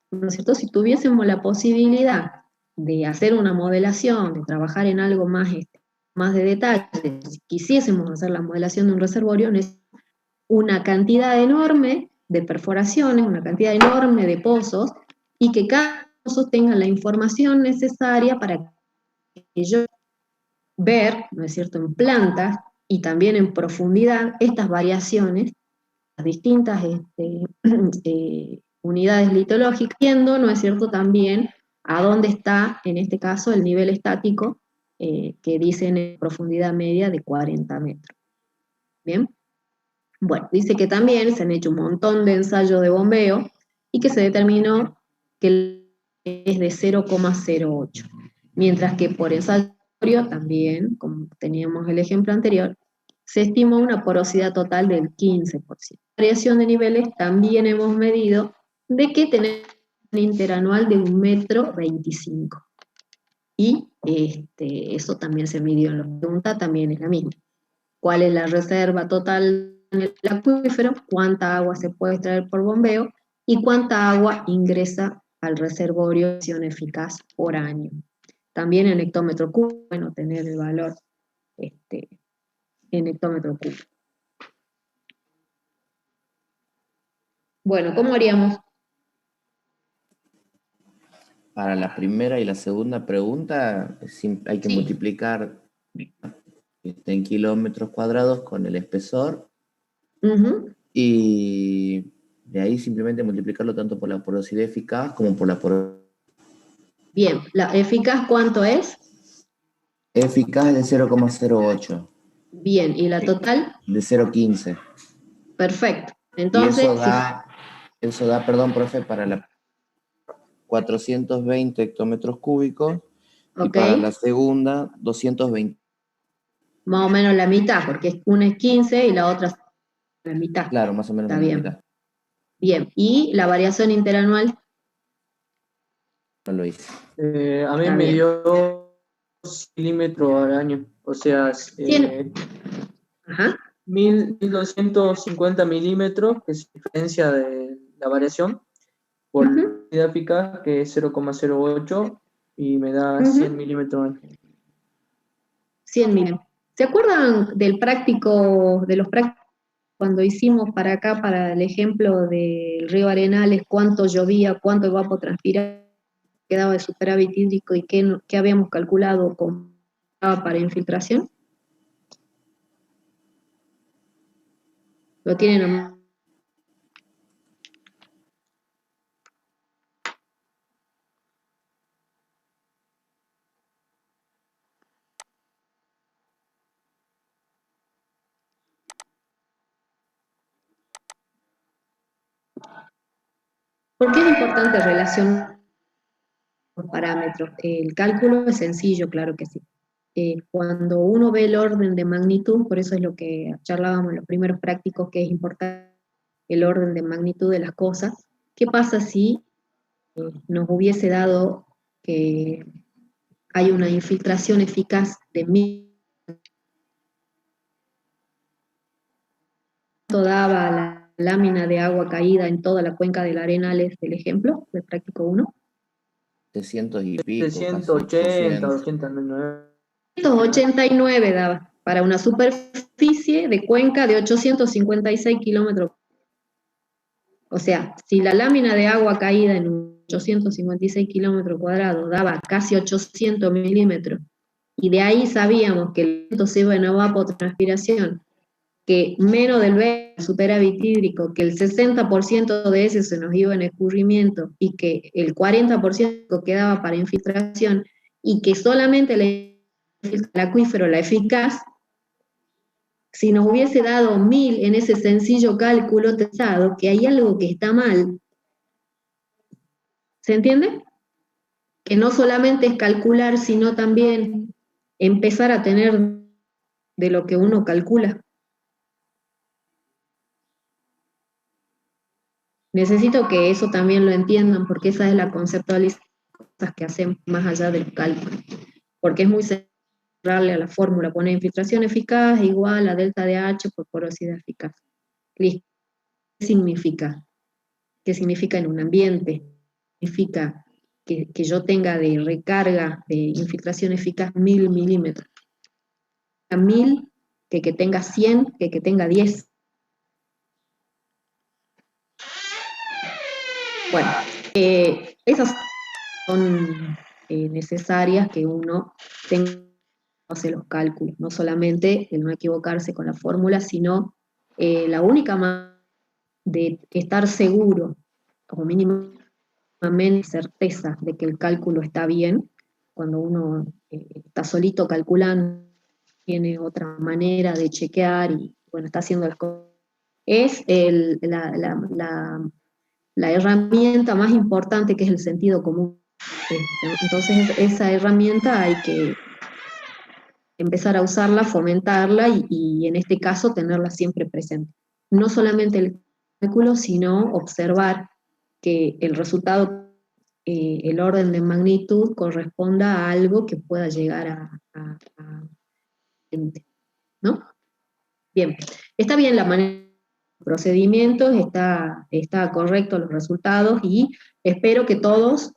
¿no es cierto? Si tuviésemos la posibilidad de hacer una modelación, de trabajar en algo más de detalle, si quisiésemos hacer la modelación de un reservorio, necesitamos una cantidad enorme de perforaciones, una cantidad enorme de pozos, y que cada pozo tenga la información necesaria para que yo ver, ¿no es cierto?, en plantas y también en profundidad estas variaciones, las distintas unidades litológicas, viendo, ¿no es cierto?, también a dónde está, en este caso, el nivel estático, que dicen en profundidad media de 40 metros. ¿Bien? Bueno, dice que también se han hecho un montón de ensayos de bombeo y que se determinó que es de 0,08, mientras que por ensayo también, como teníamos el ejemplo anterior, se estimó una porosidad total del 15%. Variación de niveles también hemos medido de que tenemos un interanual de 1,25 m. Y eso también se midió en la pregunta, también es la misma. ¿Cuál es la reserva total en el acuífero? ¿Cuánta agua se puede extraer por bombeo? ¿Y cuánta agua ingresa al reservorio de acción eficaz por año? También en hectómetro cúbico, bueno, tener el valor en hectómetro cúbico. Bueno, ¿cómo haríamos? Para la primera y la segunda pregunta, hay que multiplicar en kilómetros cuadrados con el espesor, y de ahí simplemente multiplicarlo tanto por la porosidad eficaz como por la porosidad. Bien, ¿la eficaz cuánto es? Eficaz es de 0,08. Bien, ¿y la total? De 0,15. Perfecto. Entonces, y eso da, perdón, profe, para la 420 hectómetros cúbicos, y para la segunda 220. Más o menos la mitad, porque una es 15 y la otra es la mitad. Claro, más o menos. Está la bien. mitad. Bien, ¿y la variación interanual? No lo hice. A mí me dio milímetros al año, o sea, 1.250 milímetros, que es la diferencia de la variación, por la velocidad eficaz, que es 0,08, y me da 100 milímetros. 100 milímetros. ¿Se acuerdan del práctico, de los prácticos cuando hicimos para acá, para el ejemplo del río Arenales, cuánto llovía, cuánto evapotranspiraba, quedaba de superávit hídrico y qué habíamos calculado para infiltración? ¿Lo tienen a mano? ¿Por qué es importante relacionar los parámetros? El cálculo es sencillo, claro que sí. Cuando uno ve el orden de magnitud, por eso es lo que charlábamos en los primeros prácticos, que es importante el orden de magnitud de las cosas. ¿Qué pasa si nos hubiese dado que hay una infiltración eficaz de 1000? ¿Cuánto daba la lámina de agua caída en toda la cuenca del Arenales del ejemplo, del práctico 1? 700 y pico. 780, 809. 189 daba, para una superficie de cuenca de 856 kilómetros. O sea, si la lámina de agua caída en 856 kilómetros cuadrados daba casi 800 milímetros, y de ahí sabíamos que el viento se iba en evapotranspiración, que menos del 20% superávit hídrico, que el 60% de ese se nos iba en escurrimiento, y que el 40% quedaba para infiltración, y que solamente el acuífero, la eficaz, si nos hubiese dado 1000 en ese sencillo cálculo tensado, que hay algo que está mal. ¿Se entiende? Que no solamente es calcular, sino también empezar a tener de lo que uno calcula. Necesito que eso también lo entiendan, porque esa es la conceptualización de cosas que hacemos más allá del cálculo. Porque es muy sencillo darle a la fórmula, poner infiltración eficaz igual a delta de H por porosidad eficaz. Listo. ¿Qué significa? ¿Qué significa en un ambiente? Significa que yo tenga de recarga de infiltración eficaz 1000 milímetros. 1000, que tenga 100, que tenga 10. Bueno, esas son necesarias que uno tenga que hacer los cálculos, no solamente el no equivocarse con la fórmula, sino la única manera de estar seguro, como mínimamente certeza de que el cálculo está bien, cuando uno está solito calculando, tiene otra manera de chequear y bueno, está haciendo las cosas, es la herramienta más importante, que es el sentido común. Entonces esa herramienta hay que empezar a usarla, fomentarla y en este caso tenerla siempre presente. No solamente el cálculo, sino observar que el resultado, el orden de magnitud corresponda a algo que pueda llegar a ¿no? Bien, está bien la manera de procedimientos, está correcto los resultados y espero que todos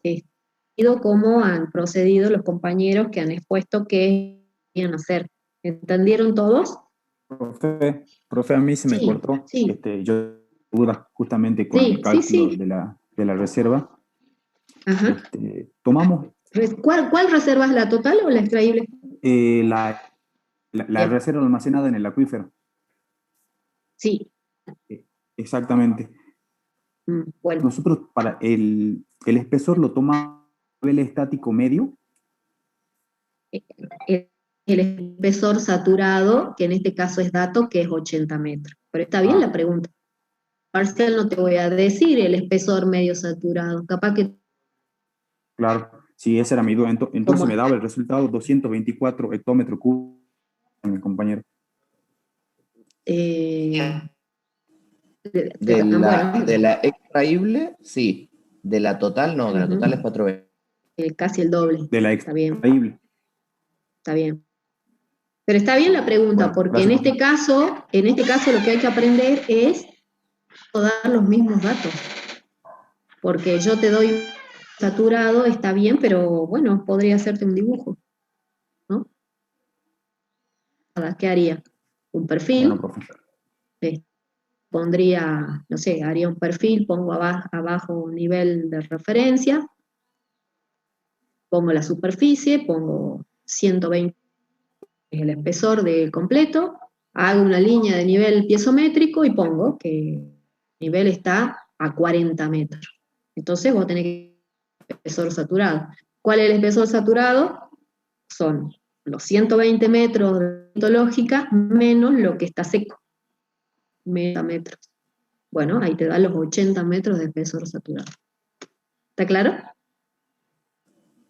como han procedido los compañeros que han expuesto qué iban a hacer. ¿Entendieron todos? Profe, a mí se me cortó. Sí. Yo duda justamente con el cálculo de la reserva. Ajá. Tomamos... ¿Cuál reserva es, la total o la extraíble? La reserva almacenada en el acuífero. Sí. Exactamente. Bueno. Nosotros para el espesor lo tomamos a nivel estático medio. El espesor saturado, que en este caso es dato, que es 80 metros. Pero está bien la pregunta. Parcial no te voy a decir el espesor medio saturado. Capaz que... Claro, sí, esa era mi duda. Entonces me daba el resultado 224 hectómetros cúbicos, mi compañero. De la extraíble, sí. De la total, no. De la total es 420. Casi el doble. De la extraíble. Está bien. Pero está bien la pregunta, porque en este caso lo que hay que aprender es dar los mismos datos. porque yo te doy saturado, está bien, pero bueno, podría hacerte un dibujo, ¿no? ¿Qué haría? Un perfil, Bueno, profe. pondría, no sé, haría un perfil, pongo abajo un nivel de referencia, pongo la superficie, pongo 120 el espesor del completo, hago una línea de nivel piezométrico y pongo que el nivel está a 40 metros. Entonces vos tenés que espesor saturado. ¿Cuál es el espesor saturado? Son los 120 metros de mitológica menos lo que está seco, 90 metros. Bueno, ahí te da los 80 metros de espesor saturado. ¿Está claro?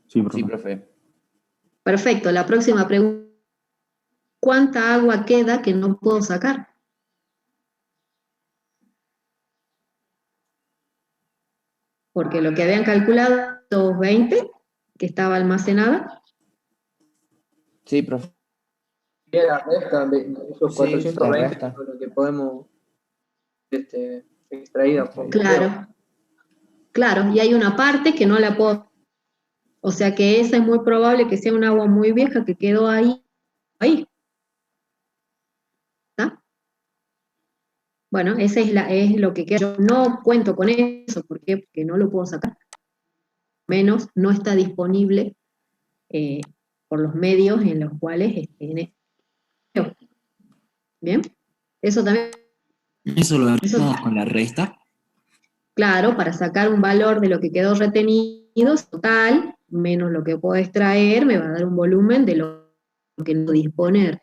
Sí, profe. Sí, profe. Perfecto, la próxima pregunta. ¿Cuánta agua queda que no puedo sacar? Porque lo que habían calculado, 220, que estaba almacenada. Sí, profe. Y la resta de esos Sí, 420 la resta. es lo que podemos extraída por Claro, claro, y hay una parte que no la puedo. O sea que esa es muy probable que sea un agua muy vieja que quedó ahí. ¿Está? Bueno, esa es lo que queda. Yo no cuento con eso, ¿por qué? Porque no lo puedo sacar. Menos no está disponible por los medios en los cuales ¿bien? Eso también, Eso lo hacemos con la resta. claro, para sacar un valor de lo que quedó retenido, total, menos lo que puedo extraer, me va a dar un volumen de lo que no puedo disponer.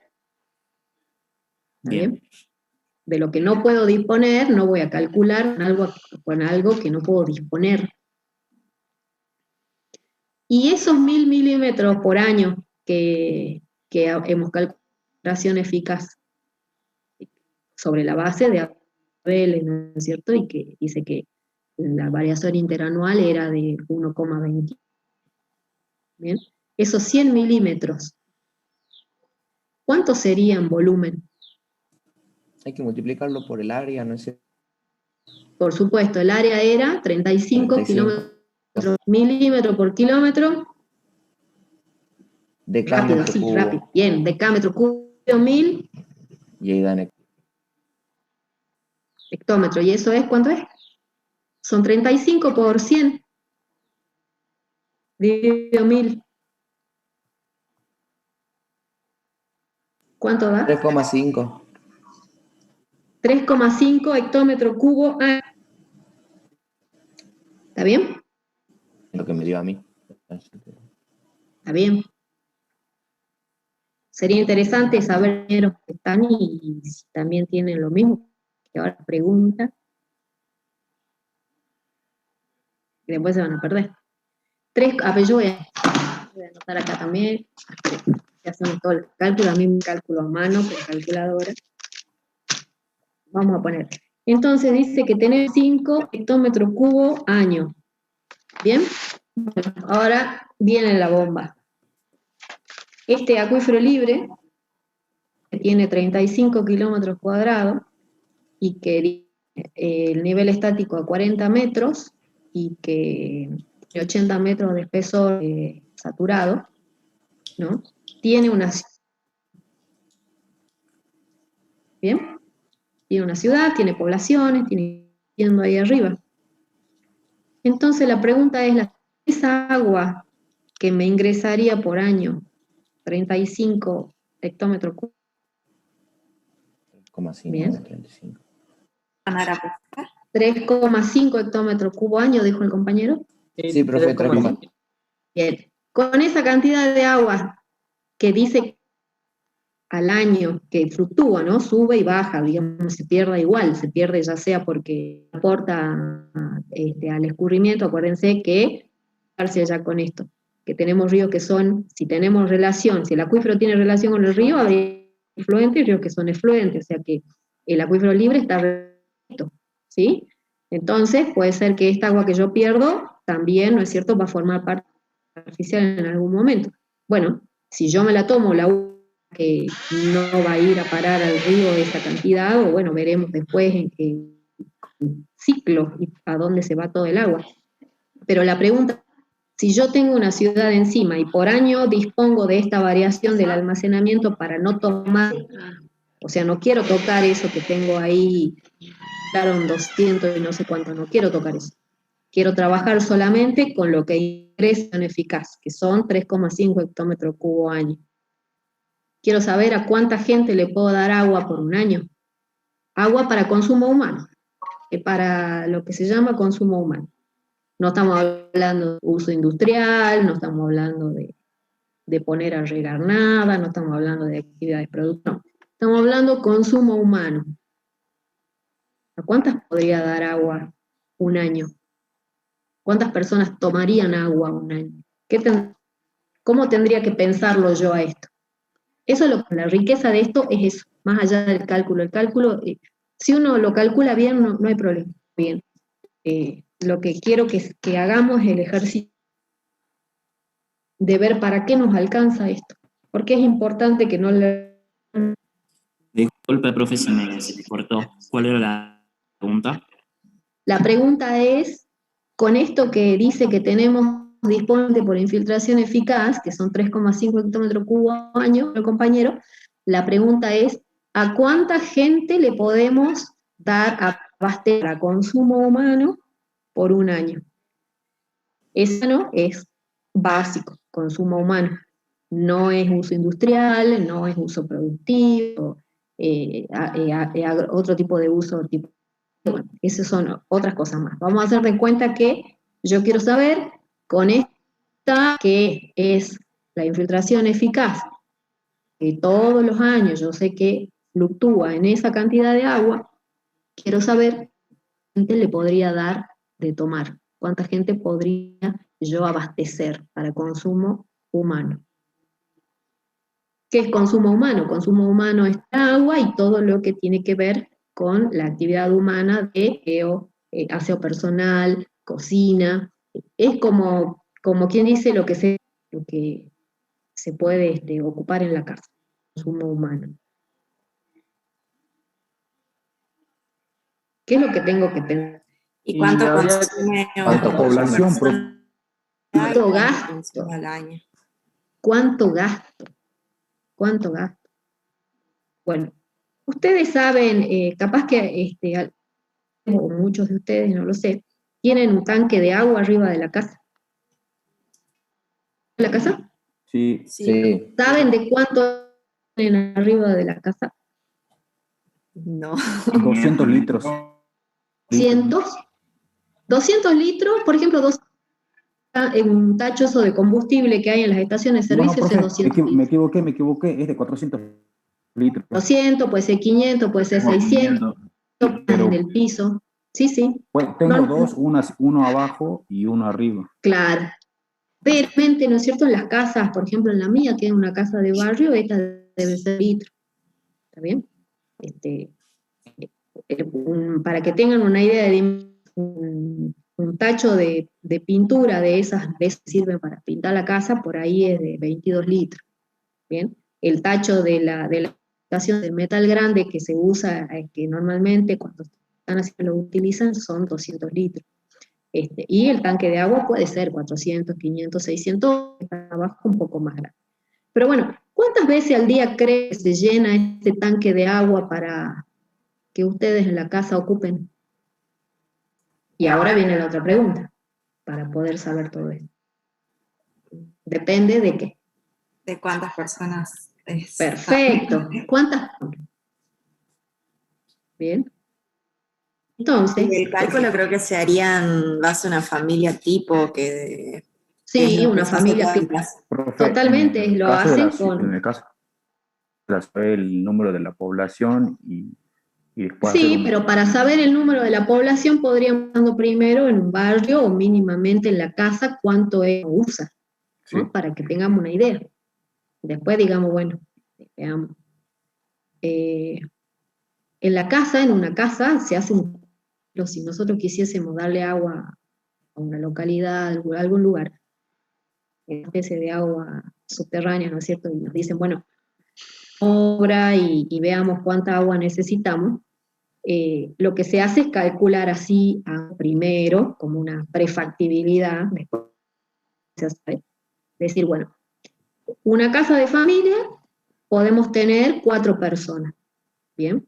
¿Está bien? De lo que no puedo disponer, no voy a calcular con algo que no puedo disponer. Y esos 1000 milímetros por año que hemos calculado, eficaz sobre la base de Abel, ¿no es cierto? Y que dice que la variación interanual era de 1,20. Bien, esos 100 milímetros, ¿cuánto sería en volumen? Hay que multiplicarlo por el área, ¿no es cierto? Por supuesto, el área era 35 milímetros por kilómetro. Decámetro cubo. Rápido. Bien, decámetro cubo 1000 Y ahí dan hectómetro. ¿Y eso es cuánto es? Son 35 por 100 dividido 1000. ¿Cuánto da? 3,5. 3,5 hectómetro cubo. ¿Está bien? Lo que me dio a mí. Está bien. Sería interesante saber los que están y si también tienen lo mismo. Que ahora pregunta. Y después se van a perder. Yo voy a anotar acá también. Ya hacemos todo el cálculo, a mí me cálculo a mano con calculadora. Vamos a poner. Entonces dice que tenés 5 hectómetros cubo año. ¿Bien? Bueno, ahora viene la bomba. Este acuífero libre, que tiene 35 kilómetros cuadrados, y que el nivel estático a 40 metros, y que 80 metros de espesor saturado, ¿no? Tiene una ¿bien? Tiene una ciudad, tiene poblaciones, tiene yendo ahí arriba. Entonces la pregunta es, esa agua que me ingresaría por año, 35 hectómetros cúbicos. 3,5. 3,5 hectómetros cubo año, dijo el compañero. Sí, profe, 3,5. Bien. Con esa cantidad de agua que dice al año, que fluctúa, ¿no? Sube y baja, digamos, se pierde igual, se pierde ya sea porque aporta al escurrimiento. Acuérdense que, ya con esto, que tenemos ríos que son, si tenemos relación, si el acuífero tiene relación con el río, hay efluentes y ríos que son efluentes, o sea que el acuífero libre está recto, ¿sí? Entonces, puede ser que esta agua que yo pierdo, también, ¿no es cierto?, va a formar parte artificial en algún momento. Bueno, si yo me la tomo, la que no va a ir a parar al río esa cantidad, o bueno, veremos después en qué ciclo y a dónde se va todo el agua. Pero la pregunta, si yo tengo una ciudad encima y por año dispongo de esta variación del almacenamiento para no tomar, o sea, no quiero tocar eso que tengo ahí, claro, 200 y no sé cuánto, no quiero tocar eso. Quiero trabajar solamente con lo que ingresa en eficaz, que son 3,5 hectómetros cubo año. Quiero saber a cuánta gente le puedo dar agua por un año. Agua para consumo humano, para lo que se llama consumo humano. No estamos hablando de uso industrial, no estamos hablando de poner a regar nada, no estamos hablando de actividades productivas, no. Estamos hablando de consumo humano. ¿A cuántas podría dar agua un año? ¿Cuántas personas tomarían agua un año? ¿Cómo tendría que pensarlo yo a esto? Eso es la riqueza de esto es eso, más allá del cálculo. El cálculo, si uno lo calcula bien, no hay problema. Bien. Lo que quiero que hagamos es el ejercicio de ver para qué nos alcanza esto. Porque es importante que no le... Disculpe, profe, se me cortó. ¿Cuál era la pregunta? La pregunta es, con esto que dice que tenemos disponible por infiltración eficaz, que son 3,5 hectómetros cubos año, el compañero, la pregunta es, ¿a cuánta gente le podemos dar abastecer a consumo humano por un año? Eso no es básico, consumo humano. No es uso industrial, no es uso productivo, otro tipo de uso. Bueno, esas son otras cosas más. Vamos a hacer de cuenta que yo quiero saber, con esta que es la infiltración eficaz, que todos los años yo sé que fluctúa en esa cantidad de agua, quiero saber cuánta gente le podría dar de tomar, cuánta gente podría yo abastecer para consumo humano. ¿Qué es consumo humano? Consumo humano es agua y todo lo que tiene que ver con la actividad humana de aseo personal, cocina. Es como quien dice lo que se puede ocupar en la casa, consumo humano. ¿Qué es lo que tengo que pensar? ¿Y cuánto habría- consume ¿Cuánta una población, persona ¿Cuánto y gasto? consume al año? ¿Cuánto gasto? ¿Cuánto gasto? Bueno, ustedes saben, capaz que o muchos de ustedes, no lo sé, tienen un tanque de agua arriba de la casa. ¿En la casa? Sí, Sí. ¿Saben de cuánto tienen arriba de la casa? No. 200 litros. ¿Cientos? 200 litros, por ejemplo, en un tacho eso de combustible que hay en las estaciones de No, servicio, ese es profe, 200 litros. me equivoqué, es de 400 litros. 200, puede ser 500, puede ser 600, Pero en el piso. Sí, sí. tengo No, dos, uno abajo y uno arriba. claro. Pero, ¿no es cierto? En las casas, por ejemplo, en la mía, que es una casa de barrio, esta debe ser litro. ¿Está bien? Para que tengan una idea de un tacho de pintura de esas veces sirven para pintar la casa, por ahí es de 22 litros. ¿Bien? El tacho de la estación de metal grande que se usa, que normalmente cuando están haciendo lo utilizan, son 200 litros. Y el tanque de agua puede ser 400, 500, 600, abajo un poco más grande. Pero bueno, ¿cuántas veces al día cree que se llena este tanque de agua para que ustedes en la casa ocupen? Y ahora viene la otra pregunta, para poder saber todo esto. Depende de qué. ¿De cuántas personas es? Perfecto. ¿Cuántas? Bien. Entonces, Y el cálculo creo que se haría en base a una familia tipo que es sí, lo que una se hace familia acá en tipo. casa. Profe, Totalmente, en el lo caso de hacen con... en el caso el número de la población y después hacer Sí, pero para saber el número de la población podríamos dando primero en un barrio o mínimamente en la casa cuánto usa, ¿no? Sí. Para que tengamos una idea. Después digamos, bueno, veamos. En la casa, en una casa, se hace si nosotros quisiésemos darle agua a una localidad, a algún lugar, una especie de agua subterránea, ¿no es cierto? Y nos dicen, bueno, obra y veamos cuánta agua necesitamos. lo que se hace es calcular así primero, como una prefactibilidad, después se hace, decir, bueno, una casa de familia podemos tener 4 personas, ¿bien?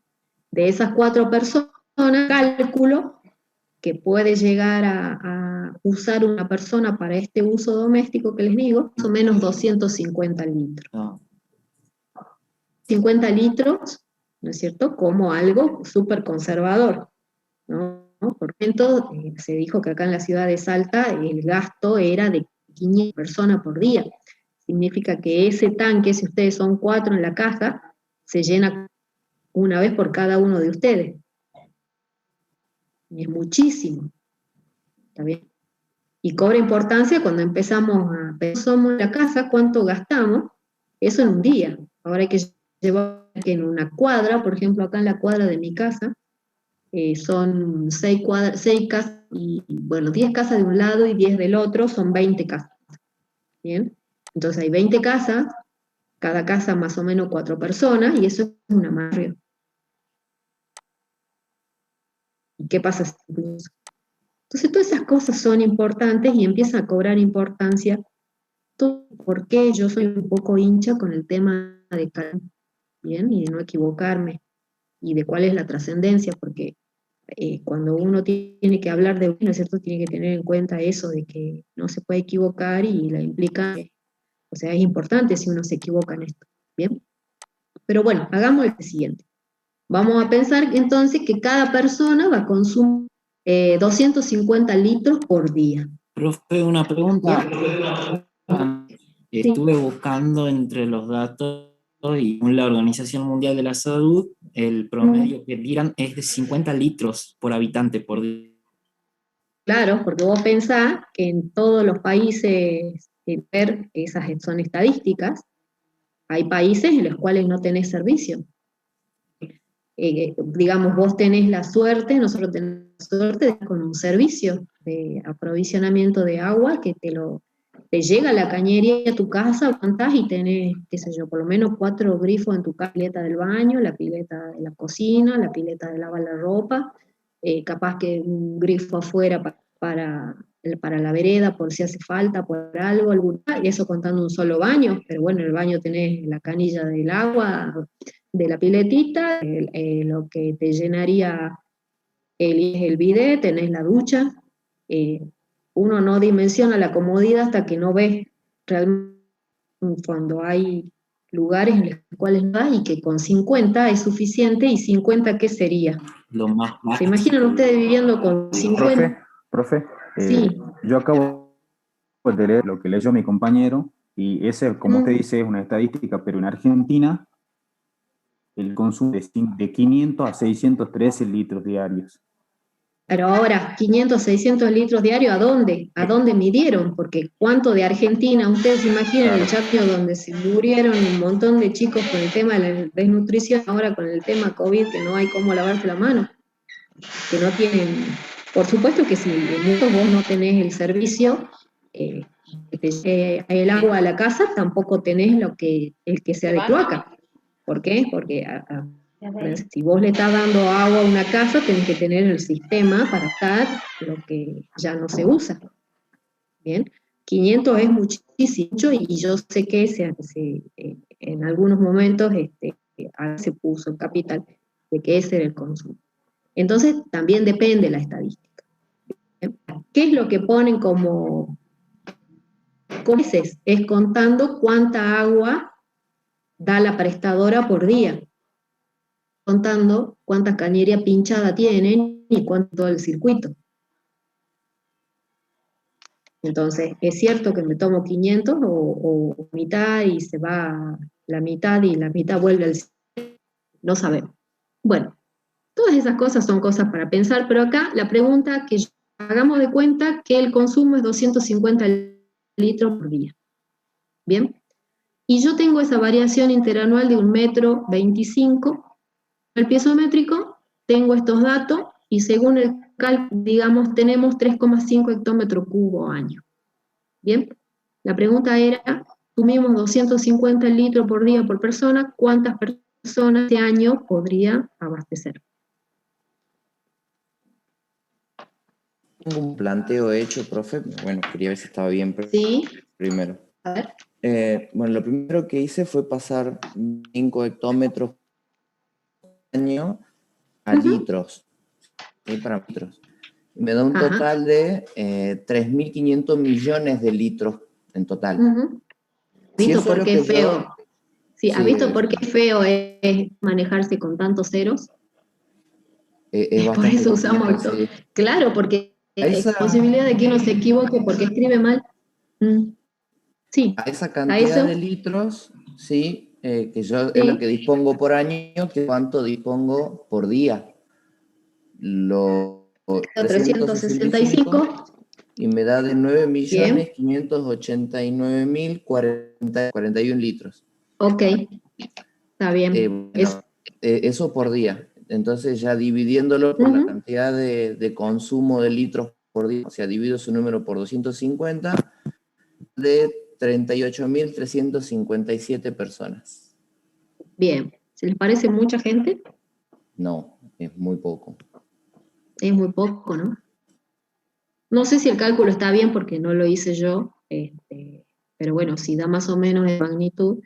De esas 4 personas, cálculo que puede llegar a usar una persona para este uso doméstico que les digo, más o menos 250 litros. 50 litros, ¿no es cierto?, como algo súper conservador, ¿no? Por ejemplo, se dijo que acá en la ciudad de Salta el gasto era de 500 personas por día. Significa que ese tanque, si ustedes son 4 en la casa, se llena una vez por cada uno de ustedes. Y es muchísimo. ¿Está bien? Y cobra importancia cuando empezamos a pensar, somos en la casa, cuánto gastamos, eso en un día. Ahora hay que llevar que en una cuadra, por ejemplo, acá en la cuadra de mi casa, son 6 casas, y bueno, 10 casas de un lado y 10 del otro, son 20 casas. ¿Bien? Entonces hay 20 casas, cada casa más o menos 4 personas, y eso es una barrio. ¿Y qué pasa? Entonces todas esas cosas son importantes y empiezan a cobrar importancia. ¿Por qué yo soy un poco hincha con el tema de bien, y de no equivocarme, y de cuál es la trascendencia? Porque cuando uno tiene que hablar de uno, ¿no es cierto?, tiene que tener en cuenta eso de que no se puede equivocar, y la implica, o sea, es importante si uno se equivoca en esto, ¿bien? Pero bueno, hagamos el siguiente. Vamos a pensar entonces que cada persona va a consumir 250 litros por día. Profe, una pregunta. Sí. Estuve buscando entre los datos y según la Organización Mundial de la Salud, el promedio que tiran es de 50 litros por habitante por día. Claro, porque vos pensás que en todos los países, ver esas son estadísticas, hay países en los cuales no tenés servicio. Digamos, vos tenés la suerte, nosotros tenemos la suerte de con un servicio de aprovisionamiento de agua que te llega la cañería a tu casa, aguantás y tenés, qué sé yo, por lo menos 4 grifos en tu pileta del baño, la pileta de la cocina, la pileta de lavar la ropa, capaz que un grifo afuera para la vereda por si hace falta, por algo, y eso contando un solo baño, pero bueno, en el baño tenés la canilla del agua, de la piletita, lo que te llenaría el bidet, tenés la ducha. Uno no dimensiona la comodidad hasta que no ves realmente cuando hay lugares en los cuales no hay, y que con 50 es suficiente. ¿Y 50 qué sería? Lo más ¿Se imaginan ustedes viviendo con 50? Profe, Sí. yo acabo de leer lo que leyó mi compañero, y ese, como usted dice, es una estadística, pero en Argentina el consumo es de 500 a 613 litros diarios. Pero ahora, 500, 600 litros diarios, ¿a dónde? ¿A dónde midieron? Porque ¿cuánto de Argentina? Ustedes se imaginan el Chaco donde se murieron un montón de chicos con el tema de la desnutrición, ahora con el tema COVID, que no hay cómo lavarse la mano, que no tienen. Por supuesto que si en esto vos no tenés el servicio, el agua a la casa, tampoco tenés el que sea de cloaca. ¿Por qué? Porque si vos le estás dando agua a una casa, tenés que tener el sistema para estar lo que ya no se usa. Bien, 500 es muchísimo, y yo sé que en algunos momentos se puso el capital de que ese era el consumo. Entonces, también depende la estadística. ¿Qué es lo que ponen como meses? Es contando cuánta agua da la prestadora por día, contando cuánta cañería pinchada tienen y cuánto el circuito. Entonces, ¿es cierto que me tomo 500 o mitad y se va la mitad y la mitad vuelve al 100? No sabemos. Bueno, todas esas cosas son cosas para pensar, pero acá la pregunta que hagamos de cuenta que el consumo es 250 litros por día. ¿Bien? Y yo tengo esa variación interanual de 1,25 m. El piezométrico, tengo estos datos, y según el cálculo, digamos, tenemos 3,5 hectómetros cubos año. Bien, la pregunta era, tuvimos 250 litros por día por persona, ¿cuántas personas este año podría abastecer? tengo un planteo hecho, profe. Bueno, quería ver si estaba bien Sí, primero. a ver. Bueno, lo primero que hice fue pasar 5 hectómetros por año a litros, ¿sí? Para litros. Me da un Ajá. total de 3.500 millones de litros en total. Si ¿Visto eso es por lo qué que es feo? yo... Sí, ¿has Sí, visto por qué es feo es manejarse con tantos ceros? es Por bastante eso usamos complicado, esto. sí. Claro, porque A hay esa, posibilidad de que uno se equivoque porque escribe mal. Sí, a esa a cantidad eso. de litros, sí, que yo es lo que Sí, dispongo por año, que cuánto dispongo por día. Lo 365 365. y me da de Bien, 9.589.041 litros. ok, está bien. Bueno, eso por día. Entonces ya dividiéndolo por la Ujú. cantidad de consumo de litros por día, o sea, divido ese número por 250, de 38.357 personas. Bien, ¿se les parece mucha gente? No, es muy poco. Es muy poco, ¿no? No sé si el cálculo está bien porque no lo hice yo, pero bueno, si da más o menos de magnitud,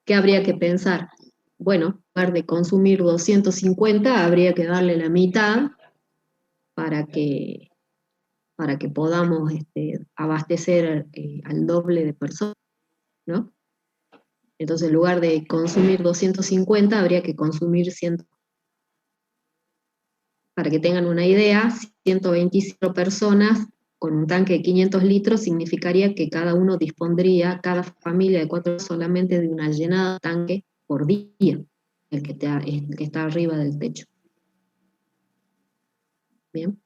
¿qué habría que pensar? Bueno, en lugar de consumir 250, habría que darle la mitad para que, para que podamos abastecer al doble de personas, ¿no? Entonces, en lugar de consumir 250, habría que consumir 100. Para que tengan una idea, 125 personas con un tanque de 500 litros significaría que cada uno dispondría, cada familia de 4 solamente de una llenada de tanque por día, el que está arriba del techo. Bien.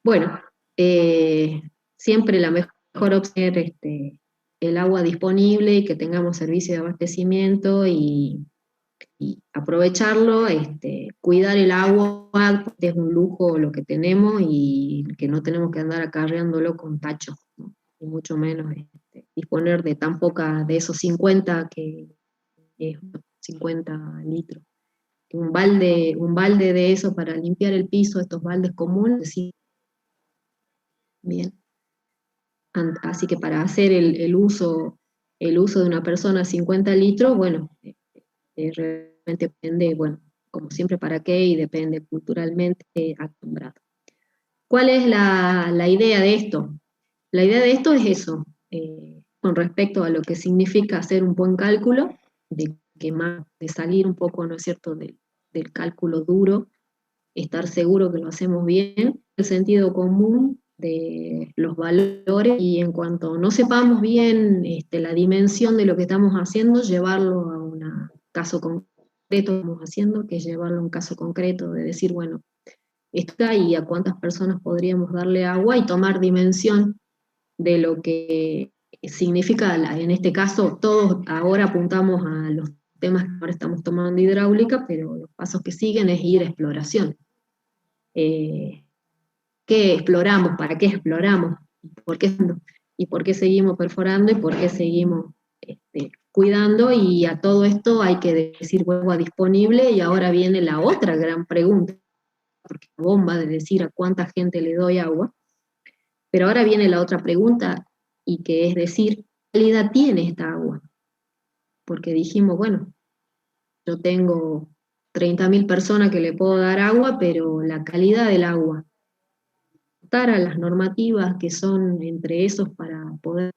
Bueno, siempre la mejor opción es el agua disponible y que tengamos servicio de abastecimiento y aprovecharlo, cuidar el agua, es un lujo lo que tenemos y que no tenemos que andar acarreándolo con tachos, ¿no? Y mucho menos disponer de tan poca, de esos 50 que es 50 litros. Un balde de eso para limpiar el piso, estos baldes comunes, sí. Bien. Así que para hacer el uso de una persona 50 litros, bueno, realmente depende, bueno, como siempre para qué y depende culturalmente acostumbrado. ¿Cuál es la idea de esto? La idea de esto es eso, con respecto a lo que significa hacer un buen cálculo, de salir un poco, ¿no es cierto?, del cálculo duro, estar seguro que lo hacemos bien, el sentido común de los valores y en cuanto no sepamos bien la dimensión de lo que estamos haciendo, llevarlo a un caso concreto que estamos haciendo, que es llevarlo a un caso concreto de decir, bueno, está y a cuántas personas podríamos darle agua y tomar dimensión de lo que significa, en este caso, todos ahora apuntamos a los temas que ahora estamos tomando hidráulica, pero los pasos que siguen es ir a exploración. ¿Qué exploramos? ¿Para qué exploramos? ¿Y por qué seguimos perforando? ¿Y por qué seguimos cuidando? Y a todo esto hay que decir agua disponible y ahora viene la otra gran pregunta, porque la bomba de decir a cuánta gente le doy agua, pero ahora viene la otra pregunta y que es decir, ¿qué calidad tiene esta agua? Porque dijimos, bueno, yo tengo 30.000 personas que le puedo dar agua, pero la calidad del agua, a las normativas que son entre esos para poder.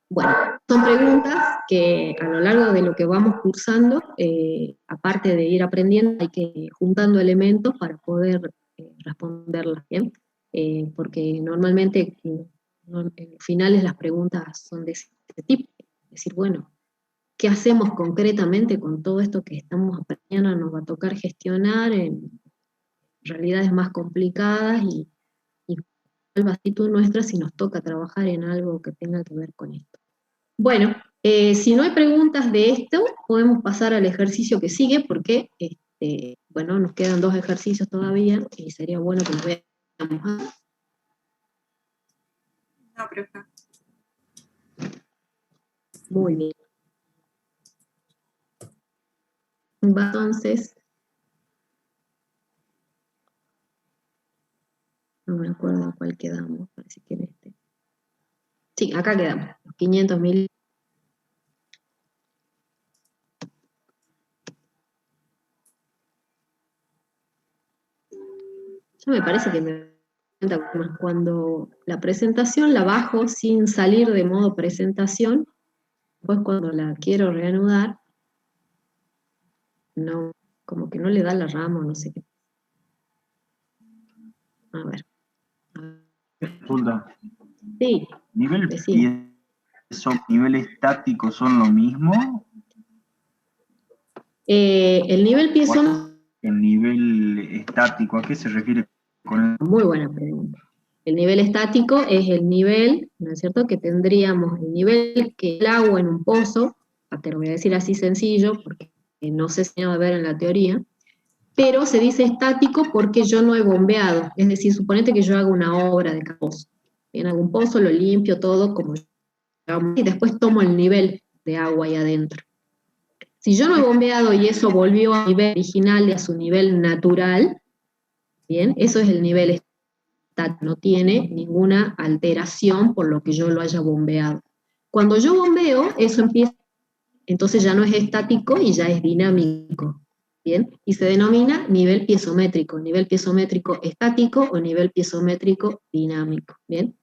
Bueno, son preguntas que a lo largo de lo que vamos cursando, aparte de ir aprendiendo, hay que ir juntando elementos para poder responderlas bien, porque normalmente en los finales las preguntas son de ese tipo, es decir, bueno, ¿qué hacemos concretamente con todo esto que estamos aprendiendo? Nos va a tocar gestionar en realidades más complicadas y cuál va a ser actitud nuestra si nos toca trabajar en algo que tenga que ver con esto. Bueno, si no hay preguntas de esto, podemos pasar al ejercicio que sigue, porque bueno, nos quedan 2 ejercicios todavía y sería bueno que los veamos. No, profe. Muy bien. Entonces, no me acuerdo cuál quedamos, parece que en este. Sí, acá quedamos, 500 mil. Yo me parece que me cuenta cuando la presentación la bajo sin salir de modo presentación, después cuando la quiero reanudar, no, como que no le da la rama, no sé qué. A ver. Consulta. Sí, ¿Nivel decime. piezo, nivel estático son lo mismo? El nivel piezo. El nivel estático, ¿a qué se refiere con el? Muy buena pregunta. El nivel estático es el nivel, ¿no es cierto?, que tendríamos, el nivel que el agua en un pozo, te lo voy a decir así sencillo, porque no se enseña a ver en la teoría, pero se dice estático porque yo no he bombeado, es decir, suponete que yo hago una obra de pozo, en algún pozo lo limpio todo como yo, y después tomo el nivel de agua ahí adentro. Si yo no he bombeado y eso volvió a nivel original y a su nivel natural, bien, eso es el nivel estático. No tiene ninguna alteración por lo que yo lo haya bombeado. Cuando yo bombeo, eso empieza, entonces ya no es estático y ya es dinámico, ¿bien? Y se denomina nivel piezométrico estático o nivel piezométrico dinámico, ¿bien?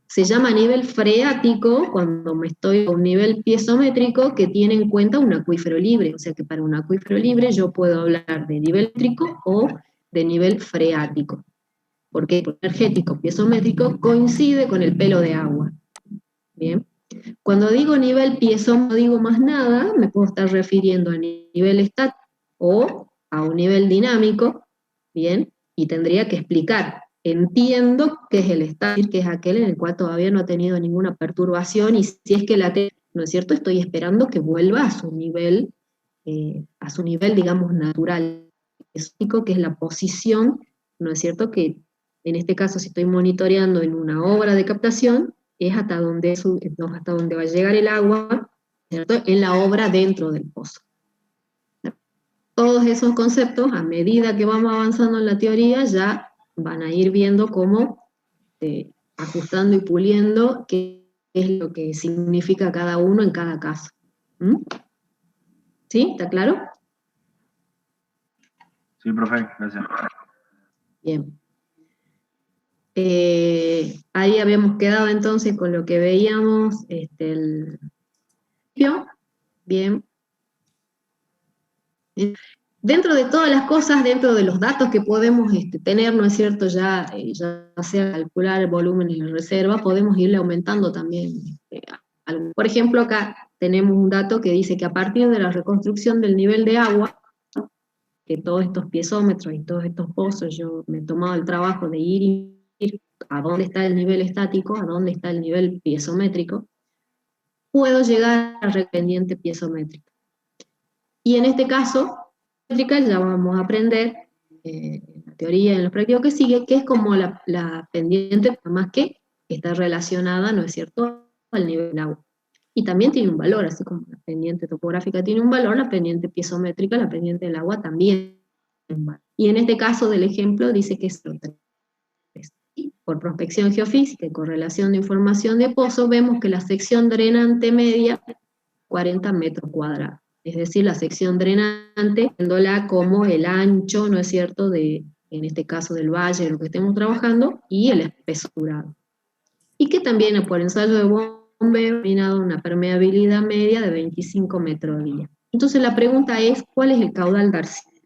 Se llama nivel freático cuando me estoy a un nivel piezométrico que tiene en cuenta un acuífero libre, o sea que para un acuífero libre yo puedo hablar de nivel métrico o de nivel freático. Porque el energético piezométrico coincide con el pelo de agua. Bien. Cuando digo nivel piezo no digo más nada, me puedo estar refiriendo a nivel estático o a un nivel dinámico, bien, y tendría que explicar. Entiendo que es el estático, que es aquel en el cual todavía no ha tenido ninguna perturbación, y si es que la tengo, ¿no es cierto?, estoy esperando que vuelva a su nivel, digamos, natural, que es la posición, ¿no es cierto?, que en este caso, si estoy monitoreando en una obra de captación, es hasta donde va a llegar el agua, ¿cierto?, en la obra dentro del pozo. Todos esos conceptos, a medida que vamos avanzando en la teoría, ya van a ir viendo cómo, ajustando y puliendo qué es lo que significa cada uno en cada caso. ¿Mm? ¿Sí? ¿Está claro? Sí, profe, gracias. Bien. Ahí habíamos quedado entonces con lo que veíamos, bien. Dentro de todas las cosas, dentro de los datos que podemos tener, ¿no es cierto?, ya sea calcular el volumen y la reserva, podemos irle aumentando también. Por ejemplo, acá tenemos un dato que dice que a partir de la reconstrucción del nivel de agua, que todos estos piezómetros y todos estos pozos, yo me he tomado el trabajo de ir a dónde está el nivel estático, a dónde está el nivel piezométrico, puedo llegar a la pendiente piezométrica. Y en este caso, ya vamos a aprender en la teoría y en lo práctico que sigue, que es como la pendiente, más que está relacionada, ¿no es cierto?, al nivel del agua. Y también tiene un valor, así como la pendiente topográfica tiene un valor, la pendiente piezométrica, la pendiente del agua también tiene un valor. Y en este caso del ejemplo dice que es 3. Por prospección geofísica y correlación de información de pozo, vemos que la sección drenante media 40 metros cuadrados. Es decir, la sección drenante, viéndola como el ancho, ¿no es cierto?, en este caso del valle, de lo que estemos trabajando, y el espesor. Y que también por ensayo de bombeo ha determinado una permeabilidad media de 25 metros día. Entonces la pregunta es, ¿cuál es el caudal darciano?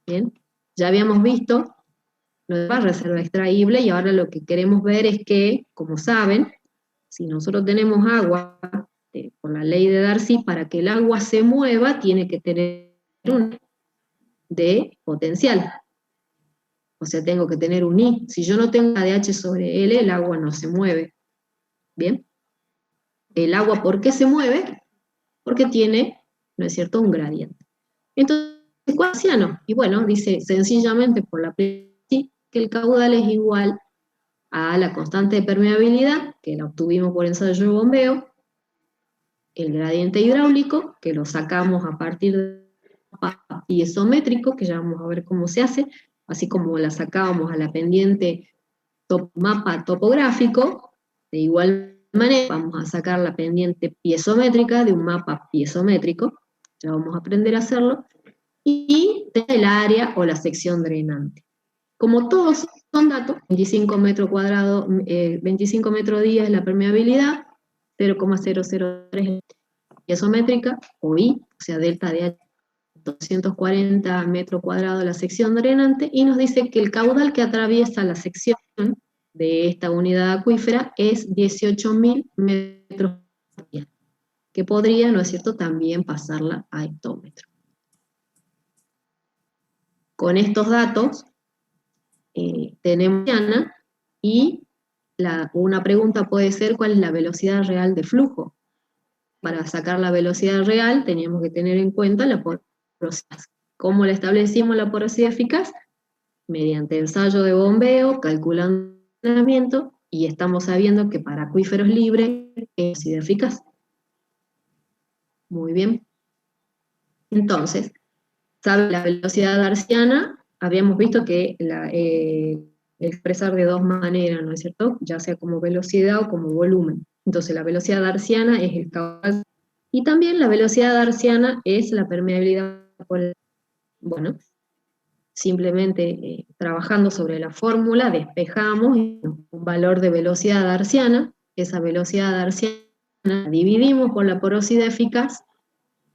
Bien, ya habíamos visto lo de la reserva extraíble, y ahora lo que queremos ver es que, como saben, si nosotros tenemos agua, por la ley de Darcy, para que el agua se mueva, tiene que tener un de potencial. O sea, tengo que tener un I. Si yo no tengo ADH sobre L, el agua no se mueve. ¿Bien? El agua, ¿por qué se mueve? Porque tiene, ¿no es cierto?, un gradiente. Entonces, ¿cuál es darciano? Y bueno, dice sencillamente por la que el caudal es igual a la constante de permeabilidad, que la obtuvimos por ensayo de bombeo, el gradiente hidráulico, que lo sacamos a partir del mapa piezométrico, que ya vamos a ver cómo se hace, así como la sacábamos a la pendiente mapa topográfico, de igual manera vamos a sacar la pendiente piezométrica de un mapa piezométrico, ya vamos a aprender a hacerlo, y el área o la sección drenante. Como todos son datos, 25 metros cuadrados, 25 metros día es la permeabilidad, 0,003 piezométrica, o I, o sea, delta de H, 240 metros cuadrados la sección drenante, y nos dice que el caudal que atraviesa la sección de esta unidad acuífera es 18.000 metros por día, que podría, ¿no es cierto?, también pasarla a hectómetro. Con estos datos, tenemos y una pregunta puede ser ¿cuál es la velocidad real de flujo? Para sacar la velocidad real teníamos que tener en cuenta la porosidad. ¿Cómo la establecimos la porosidad eficaz? Mediante ensayo de bombeo, calculando el entrenamiento, y estamos sabiendo que para acuíferos libres es porosidad eficaz. Muy bien. Entonces, ¿sabe la velocidad darciana? Habíamos visto que expresar de dos maneras, ¿no es cierto? Ya sea como velocidad o como volumen. Entonces la velocidad darciana es el caudal, y también la velocidad darciana es la permeabilidad por el... Bueno, simplemente trabajando sobre la fórmula despejamos un valor de velocidad darciana, esa velocidad darciana la dividimos por la porosidad eficaz,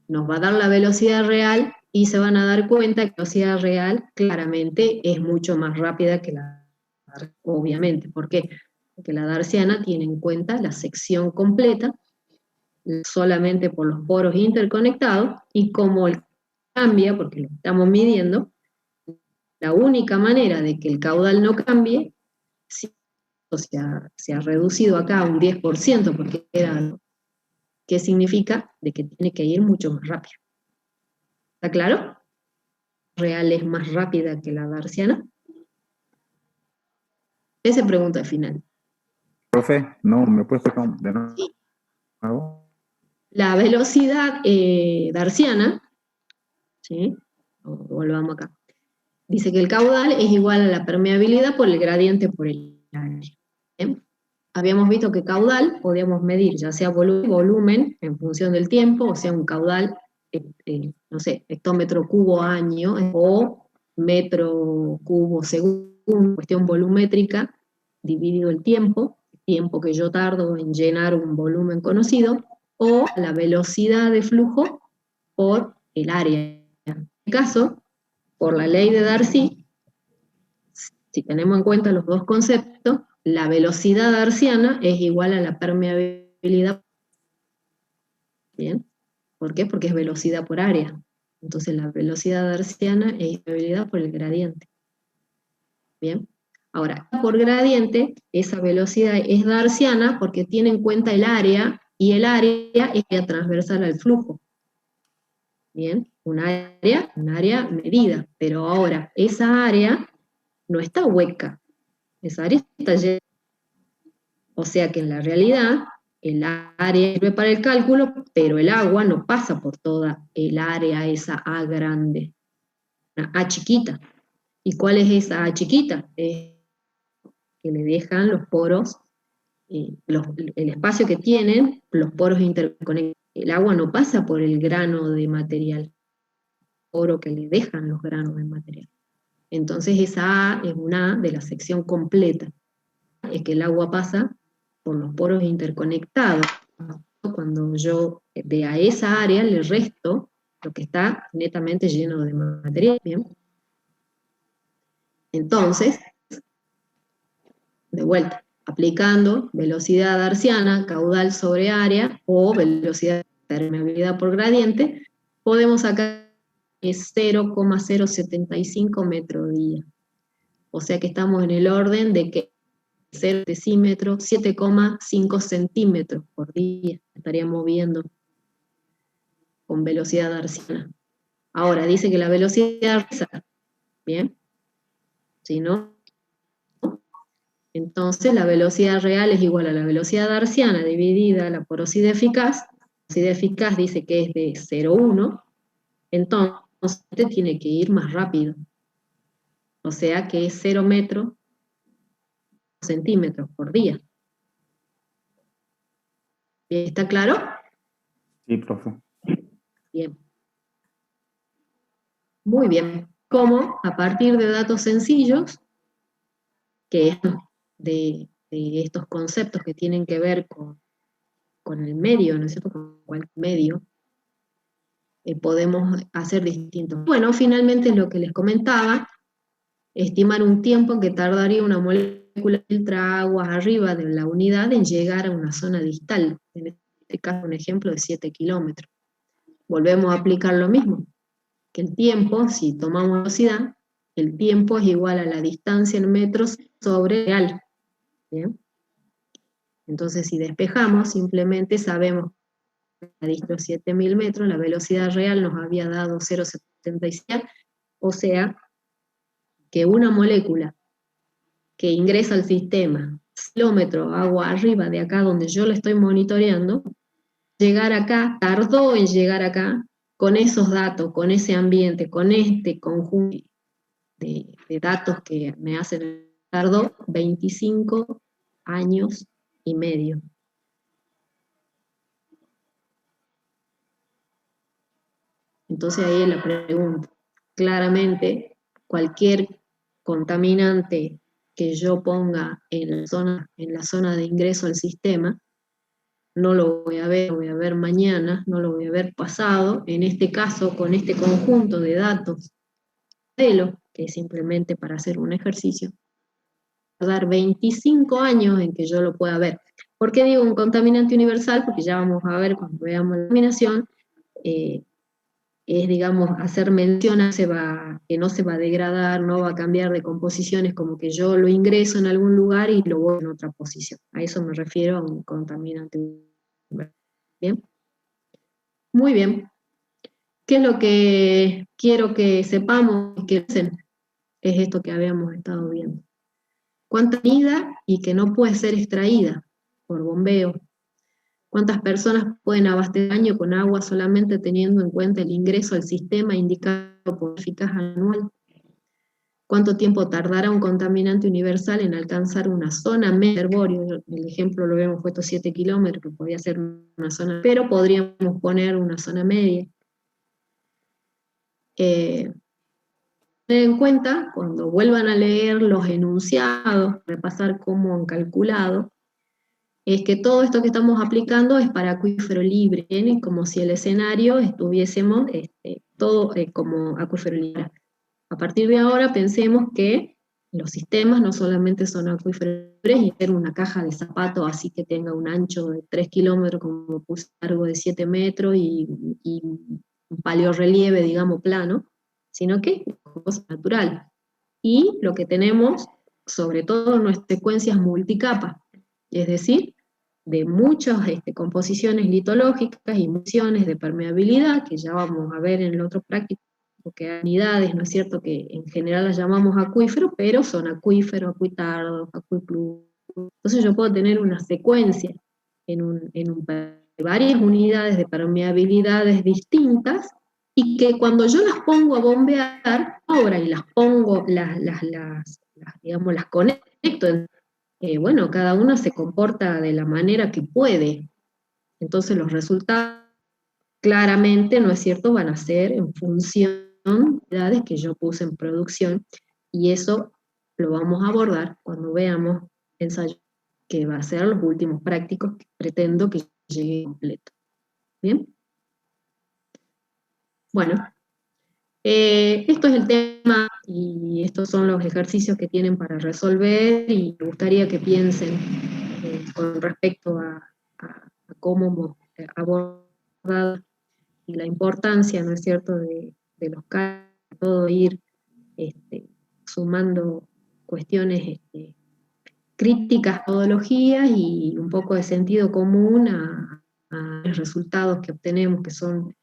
nos va a dar la velocidad real, y se van a dar cuenta que la velocidad real claramente es mucho más rápida que la darciana, obviamente. ¿Por qué? Porque la darciana tiene en cuenta la sección completa, solamente por los poros interconectados, y como cambia, porque lo estamos midiendo, la única manera de que el caudal no cambie, se ha reducido acá a un 10%, porque era... ¿Qué significa? De que tiene que ir mucho más rápido. ¿Está claro? ¿Real es más rápida que la darciana? Esa pregunta al final. Profe, no, ¿me puedes explicar de nuevo? La velocidad darciana, ¿sí? Volvamos acá. Dice que el caudal es igual a la permeabilidad por el gradiente por el área. ¿Bien? Habíamos visto que caudal podíamos medir ya sea volumen en función del tiempo, o sea un caudal, no sé, hectómetro cubo año, o metro cubo segundo, cuestión volumétrica, dividido el tiempo que yo tardo en llenar un volumen conocido, o la velocidad de flujo por el área. En este caso, por la ley de Darcy, si tenemos en cuenta los dos conceptos, la velocidad darciana es igual a la permeabilidad. ¿Bien? ¿Por qué? Porque es velocidad por área. Entonces la velocidad darciana es permeabilidad por el gradiente. ¿Bien? Ahora, por gradiente, esa velocidad es darciana porque tiene en cuenta el área, y el área es transversal al flujo. ¿Bien? Un área medida, pero ahora esa área no está hueca, esa área está llena. O sea que en la realidad, el área sirve para el cálculo, pero el agua no pasa por toda el área, esa A grande, una A chiquita. ¿Y cuál es esa A chiquita? Que le dejan los poros, el espacio que tienen, los poros interconectados. El agua no pasa por el grano de material, poro que le dejan los granos de material. Entonces esa A es una A de la sección completa. Es que el agua pasa por los poros interconectados. Cuando yo a esa área le resto lo que está netamente lleno de material. ¿Bien? Entonces, de vuelta, aplicando velocidad darciana, caudal sobre área, o velocidad de permeabilidad por gradiente, podemos sacar 0,075 metros día. O sea que estamos en el orden de que 0 decímetro, 7,5 centímetros por día estaríamos viendo con velocidad darciana. Ahora, dice que la velocidad, ¿bien? Si no, entonces la velocidad real es igual a la velocidad darciana dividida la porosidad eficaz, velocidad eficaz dice que es de 0,1, entonces usted tiene que ir más rápido. O sea que es 0 metros centímetros por día. ¿Está claro? Sí, profe. Bien. Muy bien. ¿Cómo? A partir de datos sencillos, que es de estos conceptos que tienen que ver con el medio, ¿no es cierto? Con cualquier medio, podemos hacer distintos. Bueno, finalmente lo que les comentaba, estimar un tiempo que tardaría una molécula de ultraaguas arriba de la unidad en llegar a una zona distal, en este caso un ejemplo de 7 kilómetros. Volvemos a aplicar lo mismo, que el tiempo, si tomamos velocidad, el tiempo es igual a la distancia en metros sobre real. ¿Bien? Entonces, si despejamos, simplemente sabemos que a distancia 7000 metros, la velocidad real nos había dado 0,76, o sea, que una molécula que ingresa al sistema, kilómetros agua arriba de acá donde yo lo estoy monitoreando, llegar acá, tardó en llegar acá, con esos datos, con ese ambiente, con este conjunto de datos que me hacen, tardó 25 años y medio. Entonces ahí es la pregunta. Claramente, cualquier contaminante que yo ponga en la zona de ingreso al sistema, no lo voy a ver mañana, no lo voy a ver pasado, en este caso con este conjunto de datos, que es simplemente para hacer un ejercicio, tardar 25 años en que yo lo pueda ver. ¿Por qué digo un contaminante universal? Porque ya vamos a ver cuando veamos la contaminación, es, digamos, hacer mención a que no se va a degradar, no va a cambiar de composiciones, como que yo lo ingreso en algún lugar y lo voy en otra posición. A eso me refiero a un contaminante universal. ¿Bien? Muy bien. ¿Qué es lo que quiero que sepamos y que hacen? Es esto que habíamos estado viendo. ¿Cuánta vida y que no puede ser extraída por bombeo? ¿Cuántas personas pueden abastecer el año con agua solamente teniendo en cuenta el ingreso al sistema indicado por eficaz anual? ¿Cuánto tiempo tardará un contaminante universal en alcanzar una zona media? El ejemplo lo vemos, fue estos 7 kilómetros, que podía ser una zona, pero podríamos poner una zona media. Tener en cuenta, cuando vuelvan a leer los enunciados, repasar cómo han calculado, es que todo esto que estamos aplicando es para acuífero libre, ¿bien? Como si el escenario estuviésemos todo como acuífero libre. A partir de ahora pensemos que los sistemas no solamente son acuíferos libres y ser una caja de zapatos así que tenga un ancho de 3 kilómetros, como puse largo de 7 metros y un paleorrelieve, digamos, plano, sino que es cosa natural. Y lo que tenemos, sobre todo, no es secuencias multicapa, es decir, de muchas composiciones litológicas y misiones de permeabilidad, que ya vamos a ver en el otro práctico, porque hay unidades, ¿no es cierto?, que en general las llamamos acuíferos, pero son acuíferos, acuitardos, acuipluvios. Entonces yo puedo tener una secuencia de varias unidades de permeabilidades distintas, y que cuando yo las pongo a bombear, ahora y las pongo, digamos, las conecto, bueno, cada una se comporta de la manera que puede. Entonces los resultados claramente, ¿no es cierto?, van a ser en función de unidades que yo puse en producción, y eso lo vamos a abordar cuando veamos ensayo, que va a ser los últimos prácticos que pretendo que llegue completo. ¿Bien? Bueno, esto es el tema y estos son los ejercicios que tienen para resolver, y me gustaría que piensen con respecto a cómo hemos abordado y la importancia, ¿no es cierto?, de los casos, todo ir sumando cuestiones críticas, metodologías y un poco de sentido común a los resultados que obtenemos, que son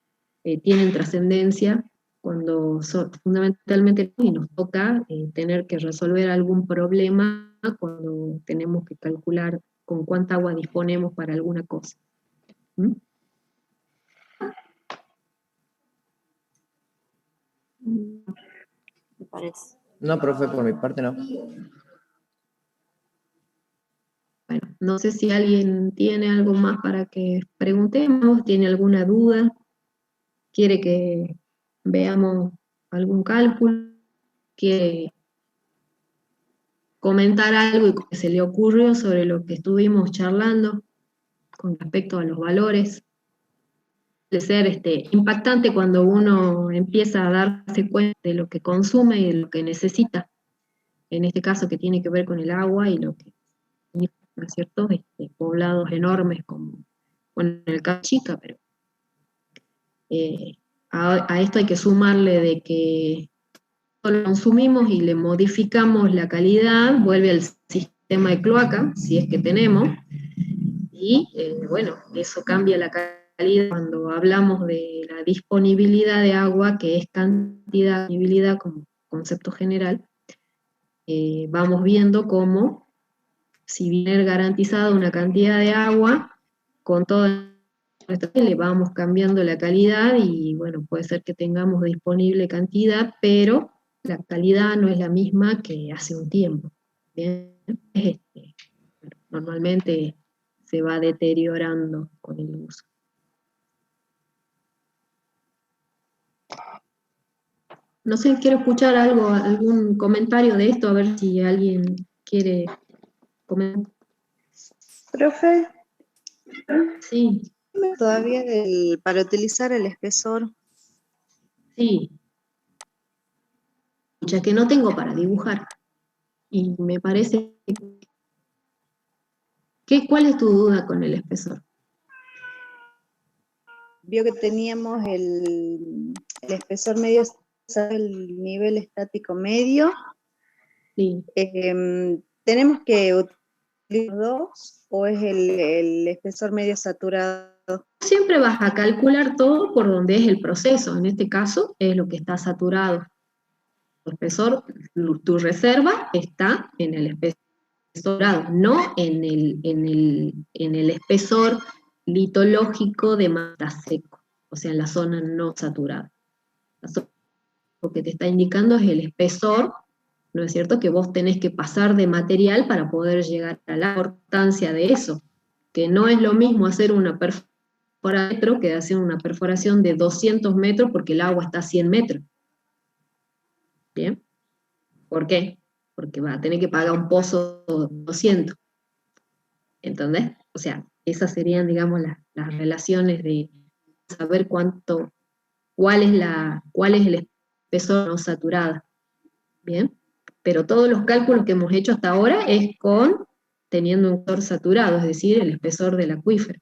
tienen trascendencia cuando fundamentalmente y nos toca tener que resolver algún problema cuando tenemos que calcular con cuánta agua disponemos para alguna cosa. ¿Mm? Me parece. No, profe, por mi parte no. Bueno, no sé si alguien tiene algo más para que preguntemos, tiene alguna duda, quiere que veamos algún cálculo, quiere comentar algo que se le ocurrió sobre lo que estuvimos charlando con respecto a los valores. De ser impactante cuando uno empieza a darse cuenta de lo que consume y de lo que necesita, en este caso que tiene que ver con el agua y lo que, ¿no es cierto?, poblados enormes como, bueno, en el caso Chica, pero a esto hay que sumarle de que lo consumimos y le modificamos la calidad, vuelve al sistema de cloaca, si es que tenemos, y bueno, eso cambia la calidad cuando hablamos de la disponibilidad de agua, que es cantidad, disponibilidad como concepto general. Vamos viendo cómo, si viene garantizada una cantidad de agua, con toda nuestra le vamos cambiando la calidad y bueno, puede ser que tengamos disponible cantidad, pero la calidad no es la misma que hace un tiempo. ¿Bien? Normalmente se va deteriorando con el uso. No sé, quiero escuchar algún comentario de esto, a ver si alguien quiere comentar. Profe, Sí, todavía para utilizar el espesor. sí. Ya que no tengo para dibujar. Y me parece ¿cuál es tu duda con el espesor? Vio que teníamos el espesor medio, el nivel estático medio. Sí. ¿Tenemos que utilizar dos o es el espesor medio saturado? Siempre vas a calcular todo por donde es el proceso. En este caso es lo que está saturado. El espesor, tu reserva está en el espesor saturado, no en el espesor litológico de mata seco, o sea, en la zona no saturada. Lo que te está indicando es el espesor, ¿no es cierto?, que vos tenés que pasar de material para poder llegar a la importancia de eso, que no es lo mismo hacer una perforación que hacer una perforación de 200 metros porque el agua está a 100 metros. ¿Bien? ¿Por qué? Porque va a tener que pagar un pozo de 200. ¿Entendés? O sea, esas serían, digamos, las relaciones de saber cuál es el espesor no saturado. ¿Bien? Pero todos los cálculos que hemos hecho hasta ahora es teniendo un espesor saturado, es decir, el espesor del acuífero.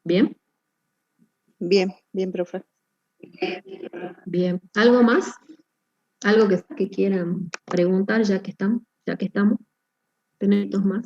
¿Bien? Bien, bien, profe. Bien. ¿Algo más? ¿Algo que quieran preguntar ya que estamos? ¿Tenemos más?